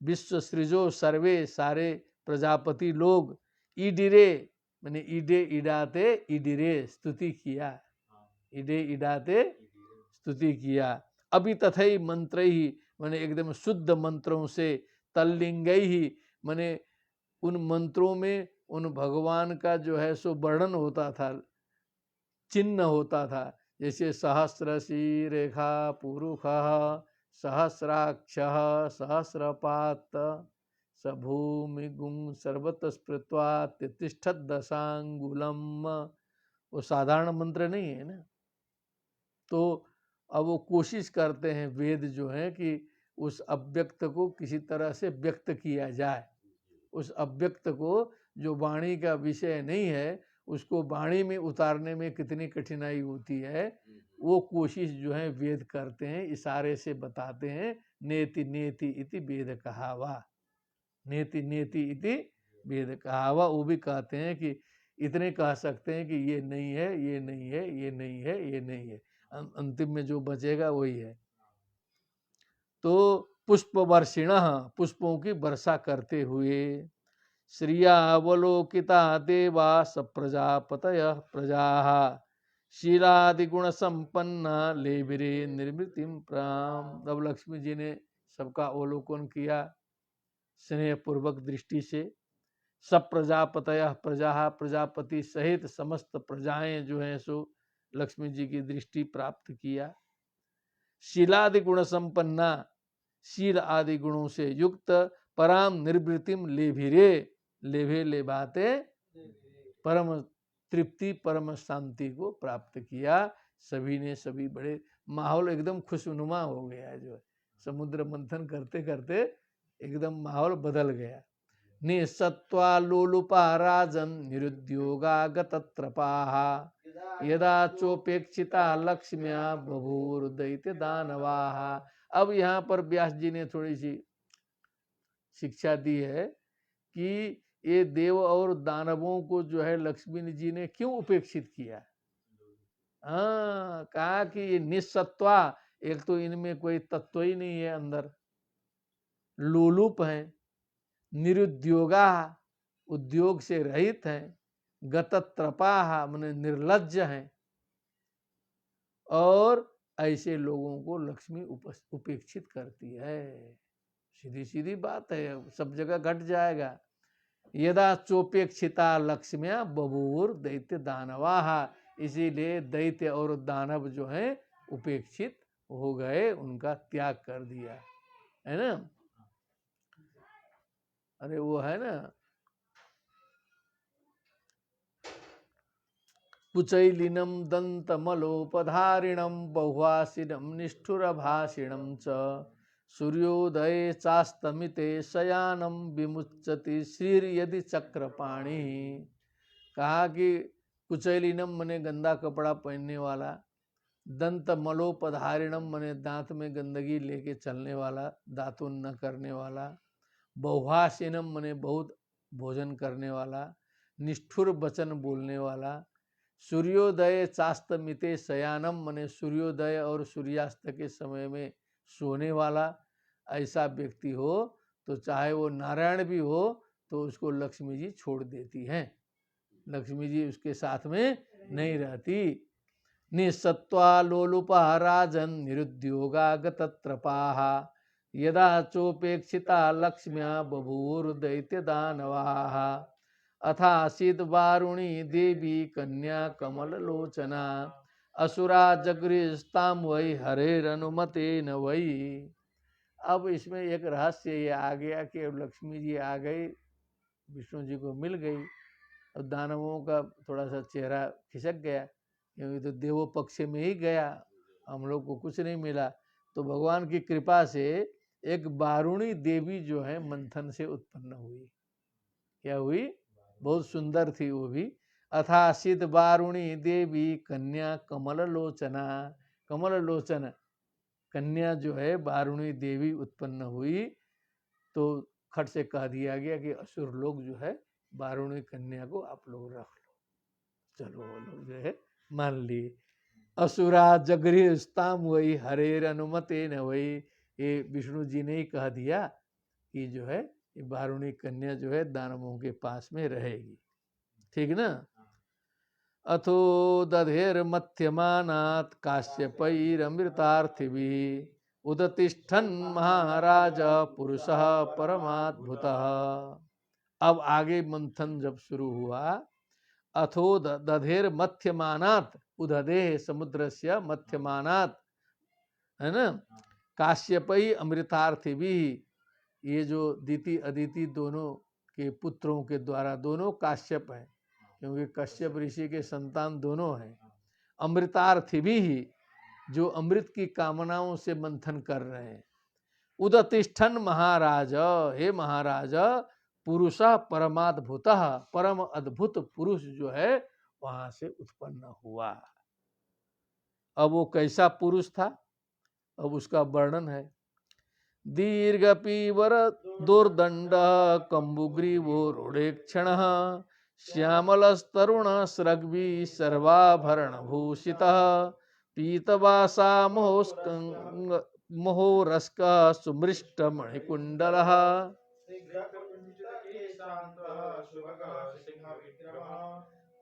विश्व सृजो सर्वे सारे प्रजापति लोग ईडिरे माने ईडे इडाते ईडिरे स्तुति किया। ईडे इडाते स्तुति किया। अभी तथई मंत्र ही माने एकदम शुद्ध मंत्रों से तल्लिंगई ही माने उन मंत्रों में उन भगवान का जो है सो वर्णन होता था, चिन्ह होता था। जैसे सहस्रशी रेखा पुरुषः सहस्राक्षः सहस्रपात सभूमि गुं सर्वतः स्मृत्वा तिष्ठत् दशांगुलम। वो साधारण मंत्र नहीं है ना। तो अब वो कोशिश करते हैं वेद जो है कि उस अव्यक्त को किसी तरह से व्यक्त किया जाए। उस अव्यक्त को जो वाणी का विषय नहीं है उसको वाणी में उतारने में कितनी कठिनाई होती है, वो कोशिश जो है वेद करते हैं, इशारे से बताते हैं। नेति नेति इति वेद कहावा, नेति नेति इति वेद कहावा। वो भी कहते हैं कि इतने कह सकते हैं कि ये नहीं है, ये नहीं है, ये नहीं है, ये नहीं है, अंतिम में जो बचेगा वही है। तो पुष्प वर्षिणः, पुष्पों की वर्षा करते हुए, श्रियावलोकिता देवा सप्रजापतयः प्रजाः शीलादिगुण संपन्ना लेभिरे निर्वृतिम प्राम। अब लक्ष्मी जी ने सबका अवलोकन किया स्नेह पूर्वक दृष्टि से। सब प्रजापतयः प्रजा, प्रजापति सहित समस्त प्रजाएं जो हैं सो लक्ष्मी जी की दृष्टि प्राप्त किया। शीलादि गुण संपन्ना, शील आदि गुणों से युक्त, पराम निर्वृतिम लेभिरे, लेभे लेभाते परम तृप्ति परम शांति को प्राप्त किया। सभी ने सभी बड़े, माहौल एकदम खुशनुमा हो गया। जो है समुद्र मंथन करते करते एकदम माहौल बदल गया। निसत्वा लोलुपा राजन निरुद्योगागत त्रपाहा यदा चोपेक्षिता लक्ष्म्या बभूर दैत्य दानवाहा। अब यहाँ पर व्यास जी ने थोड़ी सी शिक्षा दी है कि ये देव और दानवों को जो है लक्ष्मी जी ने क्यों उपेक्षित किया। हाँ, कहा कि ये निस्सत्वा, एक तो इनमें कोई तत्व ही नहीं है अंदर, लोलुप हैं, निरुद्योगा, उद्योग से रहित हैं, गतत्रपाह माने निर्लज्ज हैं, और ऐसे लोगों को लक्ष्मी उपेक्षित करती है। सीधी सीधी बात है, सब जगह घट जाएगा। यदा चोपेक्षिता लक्ष्म्या बभूर दैत्य दानवाहा, इसीलिए दैत्य और दानव जो हैं उपेक्षित हो गए, उनका त्याग कर दिया, है ना। अरे वो है ना, कुचैलिनम दंतमलोपधारिणम बहुवासिनम निष्ठुरभाषिणम च सूर्योदये चास्तमिते शयानम विमुच्यति श्रीर यदि चक्रपाणी। कहा कि कुचैलिनम मने गंदा कपड़ा पहनने वाला, दंत मलोपधारिणम मने दांत में गंदगी लेके चलने वाला, दातुन न करने वाला, बहुभाषिणम मने बहुत भोजन करने वाला, निष्ठुर वचन बोलने वाला, सूर्योदय चास्तमिते शयानम मने सूर्योदय और सूर्यास्त के समय में सोने वाला, ऐसा व्यक्ति हो तो चाहे वो नारायण भी हो तो उसको लक्ष्मी जी छोड़ देती हैं, लक्ष्मी जी उसके साथ में नहीं रहती। निसत्वा लोलुपा राजन निरुद्योगागत त्रपाहा यदा चोपेक्षिता लक्ष्म्या बभूर दैत्य दानवाहा अथासीद वारुणी देवी कन्या कमल लोचना असुरा जगृस्ताम वही हरेरनुमते न वही। अब इसमें एक रहस्य ये आ गया कि अब लक्ष्मी जी आ गई, विष्णु जी को मिल गई, और दानवों का थोड़ा सा चेहरा खिसक गया, क्योंकि तो देवों पक्ष में ही गया, हम लोग को कुछ नहीं मिला। तो भगवान की कृपा से एक वारुणी देवी जो है मंथन से उत्पन्न हुई। क्या हुई? बहुत सुंदर थी वो भी। अथासिद वारुणी देवी कन्या कमल लोचना, कमल लोचन कन्या जो है वारुणी देवी उत्पन्न हुई। तो खट से कह दिया गया कि असुर लोग जो है वारुणी कन्या को आप लोग रख लो। चलो वो लोग जो है मान लिए। असुरा जगृहस्ताम वही हरेर अनुमते न वही, ये विष्णु जी ने ही कह दिया कि जो है ये वारुणी कन्या जो है दानवों के पास में रहेगी। ठीक ना। अथो दधेर मध्यमानात् काश्यपैरमृतार्थिभिः उदतिष्ठन् महाराज पुरुषः परमाद्भुतः। अब आगे मंथन जब शुरू हुआ, अथो दधेर मध्यमानात्, उदधे समुद्रस्य मध्यमानात्, है ना, काश्यपै अमृतार्थिभिः, ये जो दीति अदिति दोनों के पुत्रों के द्वारा, दोनों काश्यप हैं क्योंकि कश्यप ऋषि के संतान दोनों हैं। अमृतार्थी भी, जो अमृत की कामनाओं से मंथन कर रहे हैं। उदतिष्ठन महाराज, हे महाराज, पुरुषः परमाद्भुतः, परम अद्भुत पुरुष जो है वहां से उत्पन्न हुआ। अब वो कैसा पुरुष था, अब उसका वर्णन है। दीर्घ पीवर दुर्दंड कंबुग्रीवो रूढ़ेक्षण श्यामलस्तरुण स्रग्वी सर्वाभरण भूषित पीतवासा मोहरस्क सुमृष्ट मणिकुंडल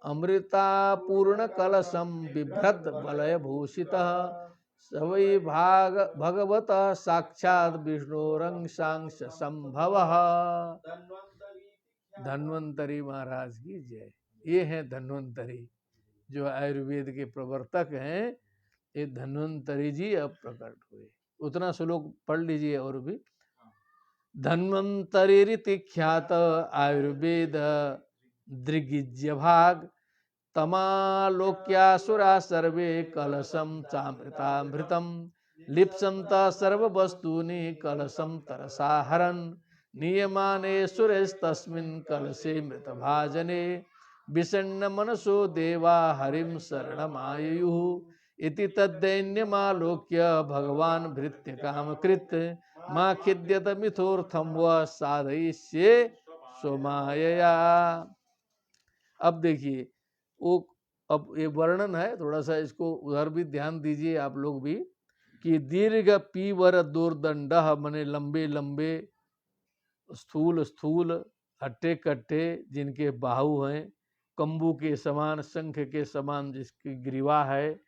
अमृता पूर्ण कलशम बिभ्रत वलय भूषित सवै भाग भगवत साक्षात विष्णुरंग सांश संभव। धन्वंतरी महाराज की जय। ये हैं धन्वंतरी, जो आयुर्वेद के प्रवर्तक हैं। ये धन्वंतरी जी अब प्रकट हुए। उतना श्लोक पढ़ लीजिए और भी। धन्वंतरी ख्यात आयुर्वेद दृगिज्य भाग तमालोक्यासुरा सर्वे कलशम चामृतामृतम लिप्संत सर्ववस्तूनि कलशम तरसा हरन् नियमाने सुरेस्तस्मिन् कलशे मृतभाजने विषण्ण मनसो देवा हरिं शरणमायुः इति तद्दैन्यमालोक्य भगवान भृत्य कामकृत मां खिद्यत मिथोर्थम व साधयिष्ये स्वमायया। अब देखिए वो, अब ये वर्णन है, थोड़ा सा इसको उधर भी ध्यान दीजिए आप लोग भी, कि दीर्घ पीवर दुर्दंड मने लंबे लंबे, स्थूल स्थूल, हट्टे कट्टे जिनके बाहु हैं, कंबू के समान, शंख के समान जिसकी ग्रीवा है,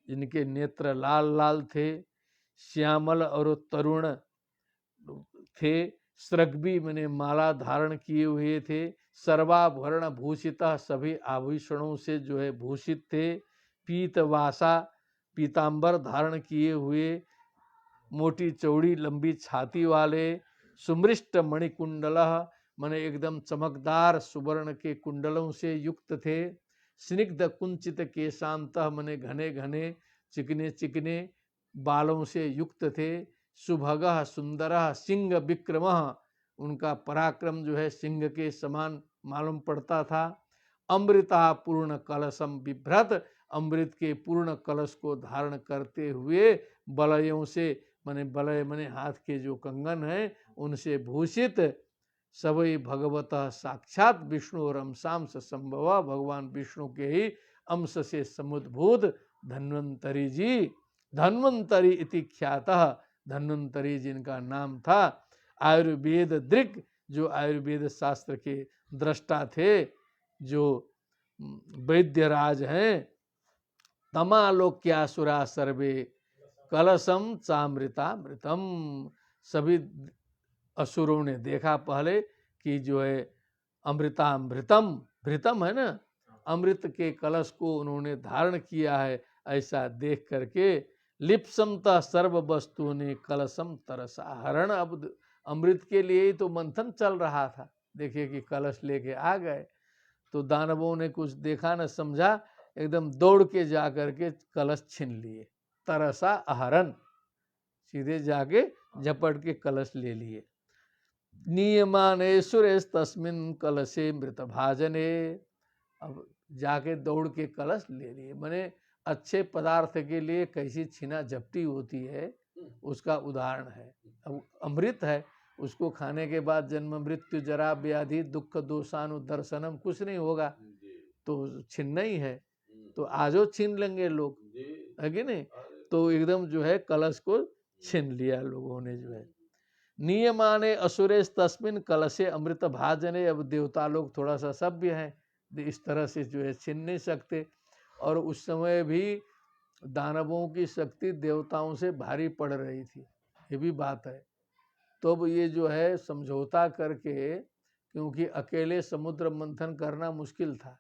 जिनके नेत्र लाल लाल थे, श्यामल और तरुण थे, स्रग्वी मने माला धारण किए हुए थे, सर्वाभरण भूषिता सभी आभूषणों से जो है भूषित थे, पीतवासा पीतांबर धारण किए हुए, मोटी चौड़ी लंबी छाती वाले, सुमृष्ट मणिकुंडल मने एकदम चमकदार सुवर्ण के कुंडलों से युक्त थे, स्निग्ध कुंचित केशांत मने घने घने चिकने चिकने बालों से युक्त थे, सुभग सुंदर सिंह विक्रम, उनका पराक्रम जो है सिंह के समान मालूम पड़ता था, अमृता पूर्ण कलशम बिभ्रत, अमृत के पूर्ण कलश को धारण करते हुए, बलयों से मने बलय मने हाथ के जो कंगन है उनसे भूषित, सवै भगवत साक्षात विष्णु और अंशांश संभव, भगवान विष्णु के ही अंश से समुद्भूत धन्वंतरी जी, धन्वंतरी इति ख्यातः, धन्वंतरी जिनका नाम था, आयुर्वेद दृक्, जो आयुर्वेद शास्त्र के दृष्टा थे, जो वैद्यराज हैं, तमालोक्यासुरा सर्वे कलशम चामृतामृतम, सभी असुरों ने देखा पहले कि जो है अमृतामृतम, भृतम है ना, अमृत के कलश को उन्होंने धारण किया है, ऐसा देख करके लिप्समता सर्व वस्तु ने कलशम तरसा हरण। अब अमृत के लिए ही तो मंथन चल रहा था, देखिए कि कलश लेके आ गए, तो दानवों ने कुछ देखा न समझा, एकदम दौड़ के जा करके कलश छीन लिए, तरसा आहरण, सीधे जाके झपट के कलश ले लिए। नियमाने सुरेश तस्मिन कलशे मृत भाजने, अब जाके दौड़ के कलश ले लिए, माने अच्छे पदार्थ के लिए कैसी छीना झपटी होती है उसका उदाहरण है। अब अमृत है, उसको खाने के बाद जन्म मृत्यु जरा व्याधि दुख दोषानु दर्शनम कुछ नहीं होगा, तो छीनना ही है, तो आजो छीन लेंगे लोग, है कि नहीं, तो एकदम जो है कलश को छीन लिया लोगों ने जो है। नियमाने असुरेश तस्मिन कलशे अमृत भाजने, अब देवता लोग थोड़ा सा सभ्य हैं, इस तरह से जो है छीन नहीं सकते, और उस समय भी दानवों की शक्ति देवताओं से भारी पड़ रही थी, ये भी बात है। तो अब ये जो है समझौता करके, क्योंकि अकेले समुद्र मंथन करना मुश्किल था,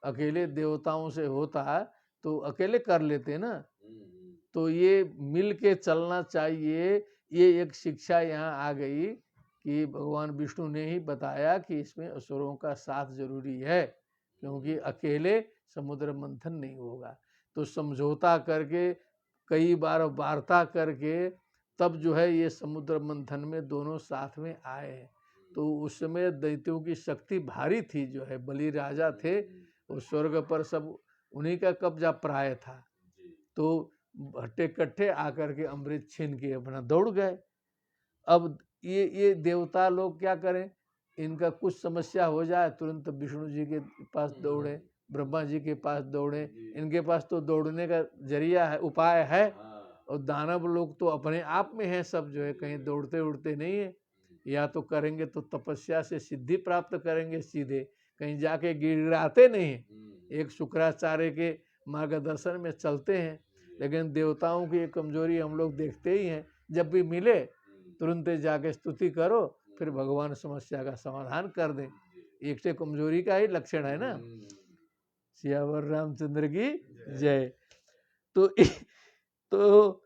अकेले देवताओं से होता तो अकेले कर लेते ना, तो ये मिल के चलना चाहिए, ये एक शिक्षा यहाँ आ गई कि भगवान विष्णु ने ही बताया कि इसमें असुरों का साथ जरूरी है, क्योंकि अकेले समुद्र मंथन नहीं होगा, तो समझौता करके कई बार वार्ता करके तब जो है ये समुद्र मंथन में दोनों साथ में आए हैं। तो उस समय दैत्यों की शक्ति भारी थी, जो है बलि राजा थे, वो स्वर्ग पर सब उन्हीं का कब्जा प्राय था। तो भट्टे कट्ठे आकर के अमृत छीन के अपना दौड़ गए। अब ये देवता लोग क्या करें, इनका कुछ समस्या हो जाए तुरंत विष्णु जी के पास दौड़े, ब्रह्मा जी के पास दौड़े। इनके पास तो दौड़ने का जरिया है, उपाय है। और दानव लोग तो अपने आप में है सब, जो है कहीं दौड़ते उड़ते नहीं है। या तो करेंगे तो तपस्या से सिद्धि प्राप्त करेंगे सीधे, कहीं जाके गिड़गिड़ाते नहीं है। एक शुक्राचार्य के मार्गदर्शन में चलते हैं। लेकिन देवताओं की कमजोरी हम लोग देखते ही हैं, जब भी मिले तुरंत जाके स्तुति करो, फिर भगवान समस्या का समाधान कर दें। एक से कमजोरी का ही लक्षण है ना। सियावर रामचंद्र की जय। तो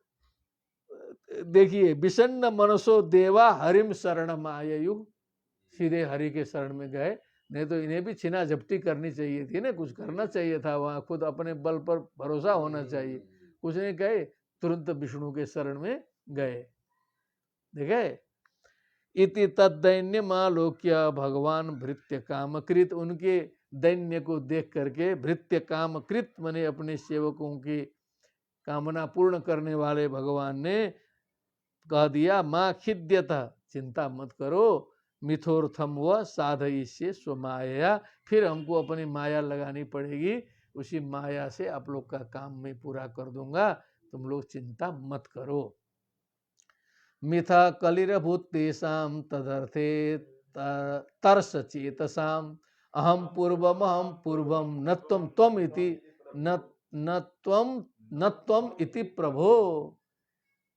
देखिए, विषण्ण मनसो देवा हरिम शरणम आयु, सीधे हरि के शरण में गए। नहीं तो इन्हें भी छिना झपटी करनी चाहिए थी ना, कुछ करना चाहिए था वहां, खुद अपने बल पर भरोसा होना चाहिए। कुछ नहीं कहे, तुरंत विष्णु के शरण में गए। देखे, इति तद्दैन्य मालोक्य भगवान भृत्य कामकृत, उनके दैन्य को देख करके भृत्य कामकृत माने अपने सेवकों की कामना पूर्ण करने वाले भगवान ने कह दिया, माँ खिद्यत, चिंता मत करो, मिथोर्थम व साधयिष्ये स्वमाया, फिर हमको अपनी माया लगानी पड़ेगी, उसी माया से आप लोग का काम मैं पूरा कर दूंगा, तुम लोग चिंता मत करो। मिथा कलिरभूत तेषां तदर्थे तरस चेतसाम, अहम पूर्वम न त्वम त्वम इति न त्वम इति प्रभो।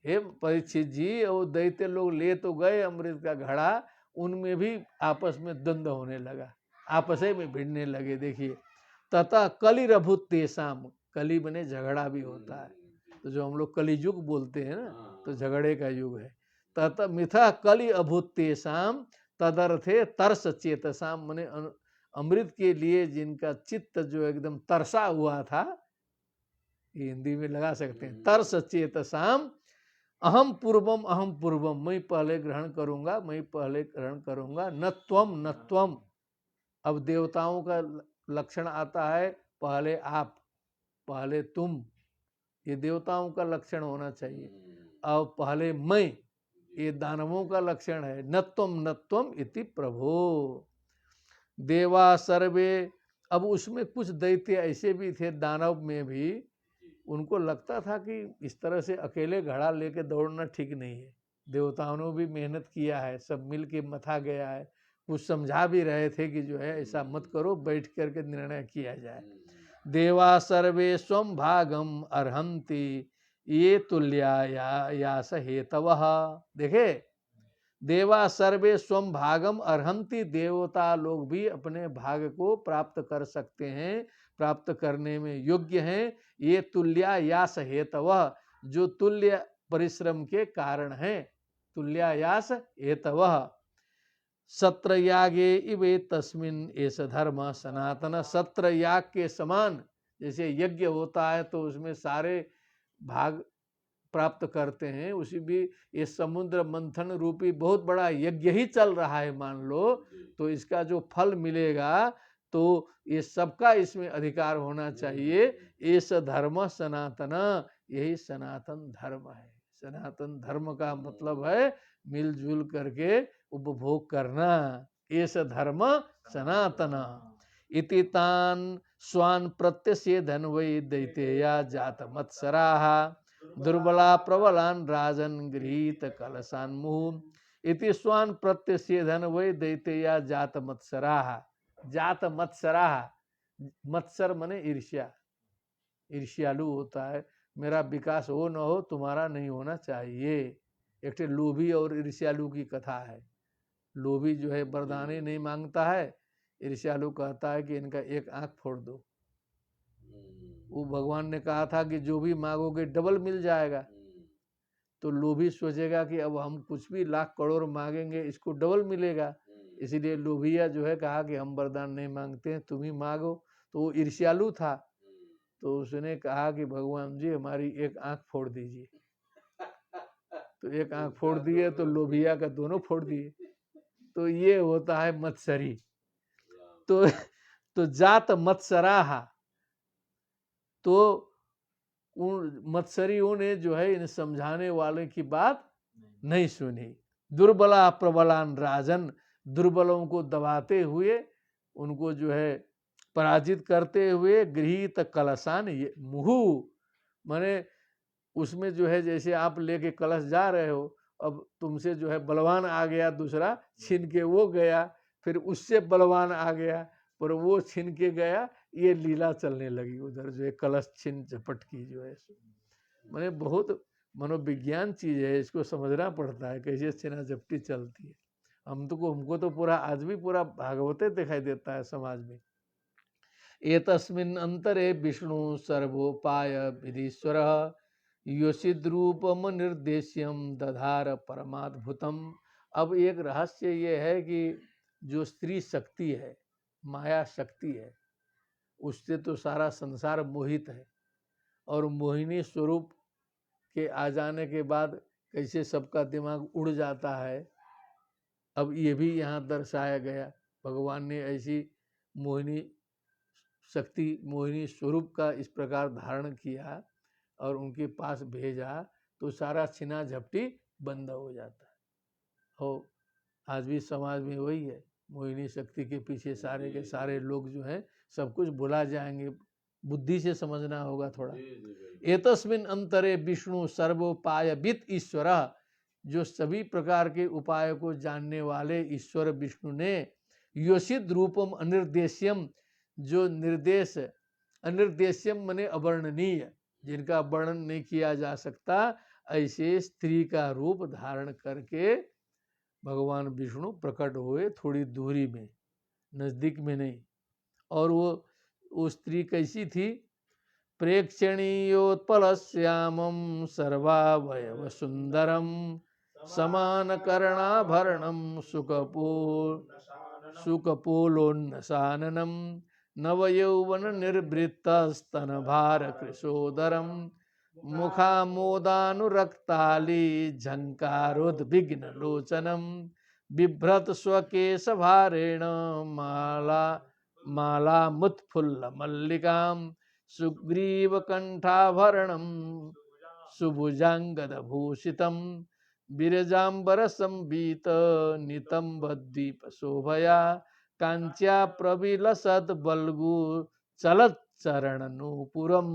हे परीक्षित जी, और दैत्य लोग ले तो गए अमृत का घड़ा, उनमें भी आपस में द्वंद्व होने लगा, आपस में भिड़ने लगे। देखिए, तथा कलिरभूत तेषाम, कली बने झगड़ा भी होता है, तो जो हम लोग कलियुग बोलते हैं ना, तो झगड़े का युग है। तथा मिथा कलि अभूत तेषाम तदर्थे तरस चेतसाम, माने अमृत के लिए जिनका चित्त जो एकदम तरसा हुआ था, ये हिंदी में लगा सकते हैं, तरस चेतसाम, अहम पूर्वम, मैं पहले ग्रहण करूंगा, मैं पहले ग्रहण करूंगा, न त्वम। अब देवताओं का लक्षण आता है, पहले आप, पहले तुम, ये देवताओं का लक्षण होना चाहिए। अब पहले मैं, ये दानवों का लक्षण है। न त्वम इति प्रभो। देवा सर्वे, अब उसमें कुछ दैत्य ऐसे भी थे दानव में भी, उनको लगता था कि इस तरह से अकेले घड़ा लेके दौड़ना ठीक नहीं है। देवताओं ने भी मेहनत किया है, सब मिल के मथा गया है, कुछ समझा भी रहे थे कि जो है ऐसा मत करो, बैठ करके निर्णय किया जाए। देवा सर्वे स्वम भागम अर्हंति ये तुल्यायास हेतवः। देखे, देवा सर्वे स्वम भागम अर्हंति, देवता लोग भी अपने भाग को प्राप्त कर सकते हैं, प्राप्त करने में योग्य हैं। ये तुल्यायास हेतवः, जो तुल्य परिश्रम के कारण हैं, तुल्यायास हेतवः। सत्र यागे इवे तस्मिन एष धर्म सनातन, सत्र याग के समान, जैसे यज्ञ होता है तो उसमें सारे भाग प्राप्त करते हैं, उसी भी ये समुद्र मंथन रूपी बहुत बड़ा यज्ञ ही चल रहा है मान लो, तो इसका जो फल मिलेगा तो ये सबका इसमें अधिकार होना चाहिए। एष धर्म सनातन, यही सनातन धर्म है। सनातन धर्म का मतलब है मिलजुल करके उपभोग करना, एष धर्म सनातन। इति तान स्वान प्रत्यसेधन वै दैतेया जात मत्सराः, दुर्बला प्रबलान राजन गृहीत कलशान मुहुः, इति स्वान प्रत्यसेधन वै दैतेया जात मत्सराः। जात मत्सराः, मत्सर मने ईर्ष्या, ईर्ष्यालु होता है, मेरा विकास हो न हो, तुम्हारा नहीं होना चाहिए। एक लोभी और ईर्ष्यालु की कथा है। लोभी जो है वरदाने नहीं मांगता है, ईर्ष्यालु कहता है कि इनका एक आंख फोड़ दो। वो भगवान ने कहा था कि जो भी मांगोगे डबल मिल जाएगा, तो लोभी सोचेगा कि अब हम कुछ भी लाख करोड़ मांगेंगे इसको डबल मिलेगा, इसीलिए लोभिया जो है कहा कि हम वरदान नहीं मांगते हैं, तुम ही मांगो। तो वो ईर्ष्यालु था, तो उसने कहा कि भगवान जी हमारी एक आंख फोड़ दीजिए। तो एक आंख फोड़ दिए तो लोभिया का दोनों फोड़ दिए। तो ये होता है मत्सरी। तो जात मत्सराहा, तो उन मत्सरियों ने जो है इन समझाने वाले की बात नहीं सुनी। दुर्बला प्रबलान राजन, दुर्बलों को दबाते हुए, उनको जो है पराजित करते हुए, गृहीत कलशान ये मुहु, माने उसमें जो है जैसे आप लेके कलश जा रहे हो, अब तुमसे जो है बलवान आ गया, दूसरा छीन के वो गया, फिर उससे बलवान आ गया, पर वो छीन के गया, ये लीला चलने लगी उधर जो है कलश छीन झपट की जो है। माने बहुत मनोविज्ञान चीज है, इसको समझना पड़ता है कैसे छीना झपटी चलती है। हमको तो पूरा आज भी पूरा भागवते दिखाई देता है समाज में। एतस्मिन् अंतरे विष्णु सर्वोपाय विधीश्वर योषिद रूपम निर्देश्यम दधार परमाद्भुतम। अब एक रहस्य ये है कि जो स्त्री शक्ति है, माया शक्ति है, उससे तो सारा संसार मोहित है, और मोहिनी स्वरूप के आ जाने के बाद कैसे सबका दिमाग उड़ जाता है, अब ये भी यहाँ दर्शाया गया। भगवान ने ऐसी मोहिनी शक्ति, मोहिनी स्वरूप का इस प्रकार धारण किया और उनके पास भेजा, तो सारा छीना झपटी बंद हो जाता है। और आज भी समाज में वही है, मोहिनी शक्ति के पीछे सारे के सारे लोग जो हैं सब कुछ भुला जाएंगे। बुद्धि से समझना होगा थोड़ा। एतस्मिन् अंतरे विष्णु सर्वोपायविद ईश्वर, जो सभी प्रकार के उपाय को जानने वाले ईश्वर विष्णु ने, योषित रूपम अनिर्देश्यम, जो निर्देश, अनिर्देश्यम माने अवर्णनीय, जिनका वर्णन नहीं किया जा सकता, ऐसे स्त्री का रूप धारण करके भगवान विष्णु प्रकट हुए, थोड़ी दूरी में, नजदीक में नहीं। और वो स्त्री कैसी थी? प्रेक्षणीयोत्पल श्यामम सर्वावयव सुंदरम समान कर्णाभरणम सुकपोलोन्नसाननम नवयौवन निर्वृत्तस्तन भार कृशोदरम मुखामोदानुरक्ताली झंकारोद्विग्न लोचनम बिभ्रत स्वकेश भारेण माला मुत्फुल्ल मल्लिकाम सुग्रीव कंठाभरणम सुभुजांगद भूषितम विरजांबर संबीत नितंब द्वीप शोभया कांच्या प्रविलसद बल्गु चलत चरण नूपुरम।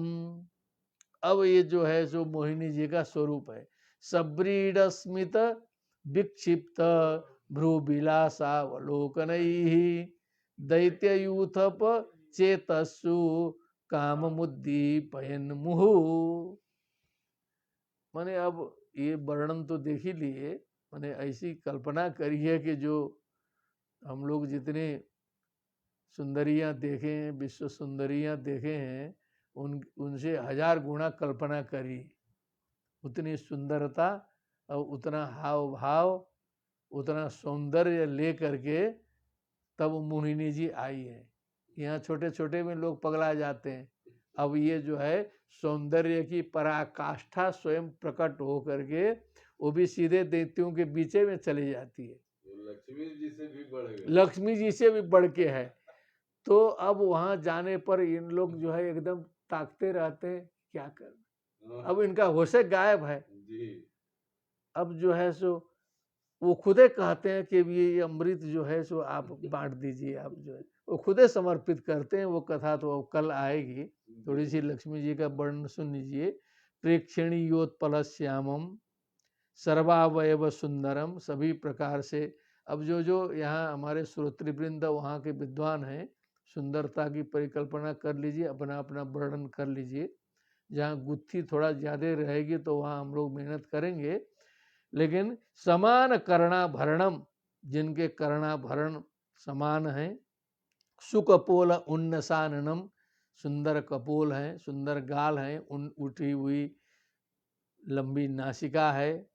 अब ये जो है सो मोहिनी जी का स्वरूप है। सब्रीड स्मित विक्षिप्त भ्रूविलासावलोकनैः दैत्ययूथप चेतस्सु काममुद्दीपयन् मुहु। माने अब ये वर्णन तो देख ही लिए, माने ऐसी कल्पना करिए कि जो हम लोग जितने सुंदरियां देखे हैं, विश्व सुंदरियां देखे हैं, उनसे 1000 गुना कल्पना करी, उतनी सुंदरता और उतना हाव भाव, उतना सौंदर्य ले करके तब मोहिनी जी आई है। यहाँ छोटे छोटे में लोग पगला जाते हैं, अब ये जो है सौंदर्य की पराकाष्ठा स्वयं प्रकट हो करके वो भी सीधे दैत्यों के बीचे में चली जाती है। लक्ष्मी जी से भी बढ़ गए, लक्ष्मी जी से भी बढ़ के है। तो अब वहां जाने पर इन लोग जो है एकदम ताकते रहते हैं, क्या कर, अब इनका होश गायब है जी। अब जो है सो वो खुदे कहते हैं कि ये अमृत जो है सो आप बांट दीजिए, आप जो है वो खुदे समर्पित करते हैं। वो कथा तो कल आएगी, थोड़ी सी लक्ष्मी जी का वर्णन सुन लीजिए। प्रेक्षणीयोत्पल श्यामम सर्वावयव सुंदरम, सभी प्रकार से। अब जो यहाँ हमारे श्रोतृवृंद वहाँ के विद्वान हैं, सुंदरता की परिकल्पना कर लीजिए, अपना अपना वर्णन कर लीजिए। जहाँ गुत्थी थोड़ा ज़्यादा रहेगी तो वहाँ हम लोग मेहनत करेंगे। लेकिन समान कर्णाभरणम, जिनके कर्णाभरण समान हैं। सुकपोल उन्नसाननम, सुंदर कपोल हैं, सुंदर गाल हैं, उन उठी हुई लंबी नासिका है।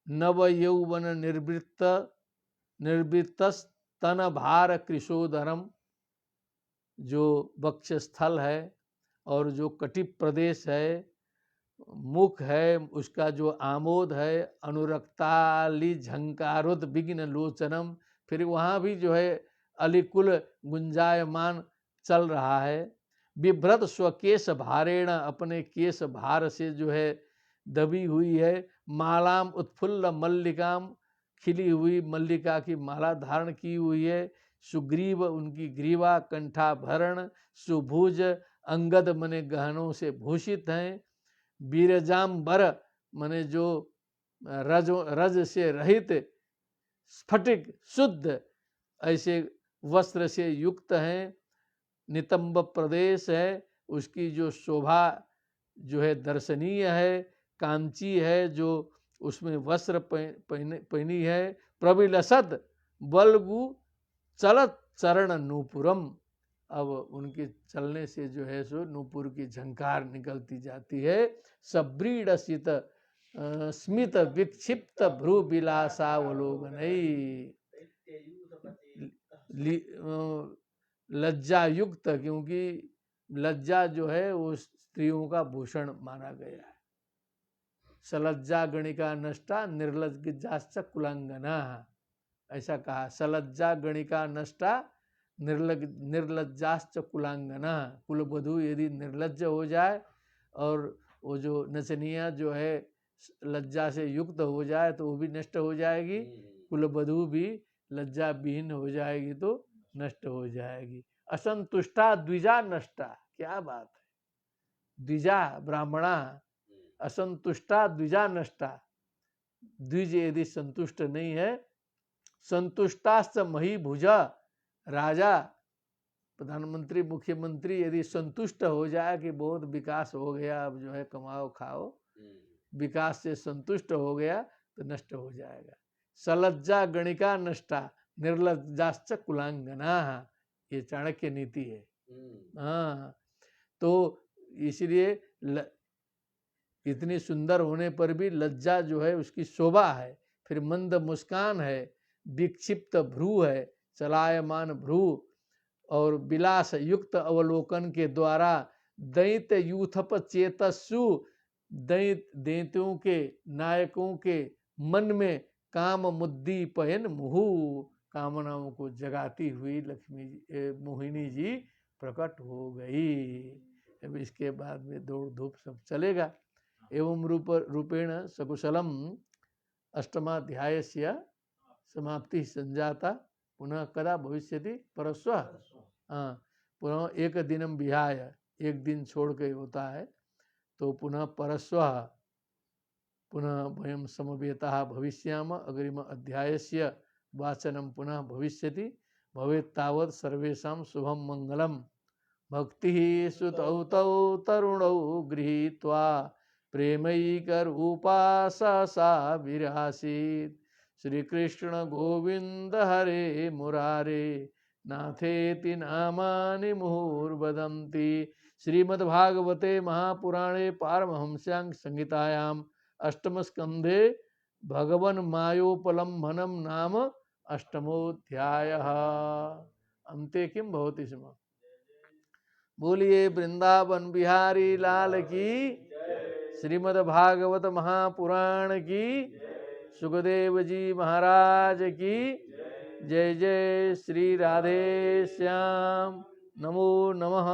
नव यौवन निर्वृत्तस्तन भार कृशोदरम, जो वक्षस्थल है और जो कटिप प्रदेश है, मुख है, उसका जो आमोद है, अनुरक्ताली झंकारोद विघ्न लोचनम, फिर वहाँ भी जो है अलिकुल गुंजायमान चल रहा है। बिभ्रत स्वकेश भारेण, अपने केश भार से जो है दबी हुई है। मालाम उत्फुल्ल मल्लिकाम, खिली हुई मल्लिका की माला धारण की हुई है। सुग्रीव, उनकी ग्रीवा, कंठाभरण, सुभुज, अंगद मने गहनों से भूषित हैं। बीरजाम्बर मने जो रज से रहित, स्फटिक शुद्ध ऐसे वस्त्र से युक्त हैं। नितंब प्रदेश है, उसकी जो शोभा जो है दर्शनीय है। कांची है जो उसमें वस्त्र पहनी है। प्रविलसद बलगु चलत चरण नूपुरम, अब उनके चलने से जो है सो नूपुर की झंकार निकलती जाती है। सब्रीडसित स्मित विक्षिप्त भ्रू विलासावलोकनई, लज्जा युक्त, क्योंकि लज्जा जो है वो स्त्रियों का भूषण माना गया है। सलज्जा गणिका नष्टा निर्लज्जाश्च कुलांगना, ऐसा कहा। सलज्जा गणिका नष्टा निर्लज्जाश्च कुलांगना, कुलवधू यदि निर्लज्ज हो जाए और वो जो नचनिया जो है लज्जा से युक्त हो जाए तो वो भी नष्ट हो जाएगी। कुलवधू भी लज्जा विहीन हो जाएगी तो नष्ट हो जाएगी। असंतुष्टा द्विजा नष्टा, क्या बात है। द्विजा ब्राह्मणा असंतुष्टा द्विजा नष्टा, द्विज यदि संतुष्ट नहीं है। संतुष्टाश्च मही भुजा, राजा प्रधानमंत्री मुख्यमंत्री यदि संतुष्ट हो जाए कि बहुत विकास हो गया, अब जो है कमाओ खाओ, विकास से संतुष्ट हो गया तो नष्ट हो जाएगा। सलज्जा गणिका नष्टा निर्लज्जाश्च कुलांगना, ये चाणक्य नीति है। हाँ, तो इसलिए इतनी सुंदर होने पर भी लज्जा जो है उसकी शोभा है। फिर मंद मुस्कान है, विक्षिप्त भ्रू है, चलायमान भ्रू, और विलास युक्त अवलोकन के द्वारा दैत यूथप चेतस्सु, दैत्यों के नायकों के मन में काम मुद्दीपयन मुहु, कामनाओं को जगाती हुई लक्ष्मी मोहिनी जी प्रकट हो गई। अब इसके बाद में दौड़ धूप सब चलेगा। एवं रूपेण सकुशलम अष्टमाध्यायस्य समाप्ति संजाता। पुनः कदा भविष्यति? परस्व। हाँ, पुनः एक दिनम विहाय, एक दिन छोड़ के होता है, तो पुनः परस्व पुनः वयं समवेताः भविष्यामः। अग्रिम अध्यायस्य वाचनं पुनः भविष्यति। भवेत् तावत् सर्वेषां शुभं मंगलम्। भक्तिः सुतौ तौ तरुणौ गृहीत्वा प्रेमैकरूपा सा विरासीत्। श्रीकृष्ण गोविंद हरे मुरारे, नाथेति नामानि मुहुर्वदन्ति। श्रीमद्भागवते महापुराणे पारमहंस्यां संहितायां अष्टम स्कंधे भगवन मायोपलम्भनम नाम अष्टमोऽध्यायः। अन्ते किं भवति स्म? बोलिए वृंदावन बिहारी लाल की, श्रीमद्भागवत महापुराण की, सुखदेव जी महाराज की जय। जय श्री राधे श्याम। नमो नमः।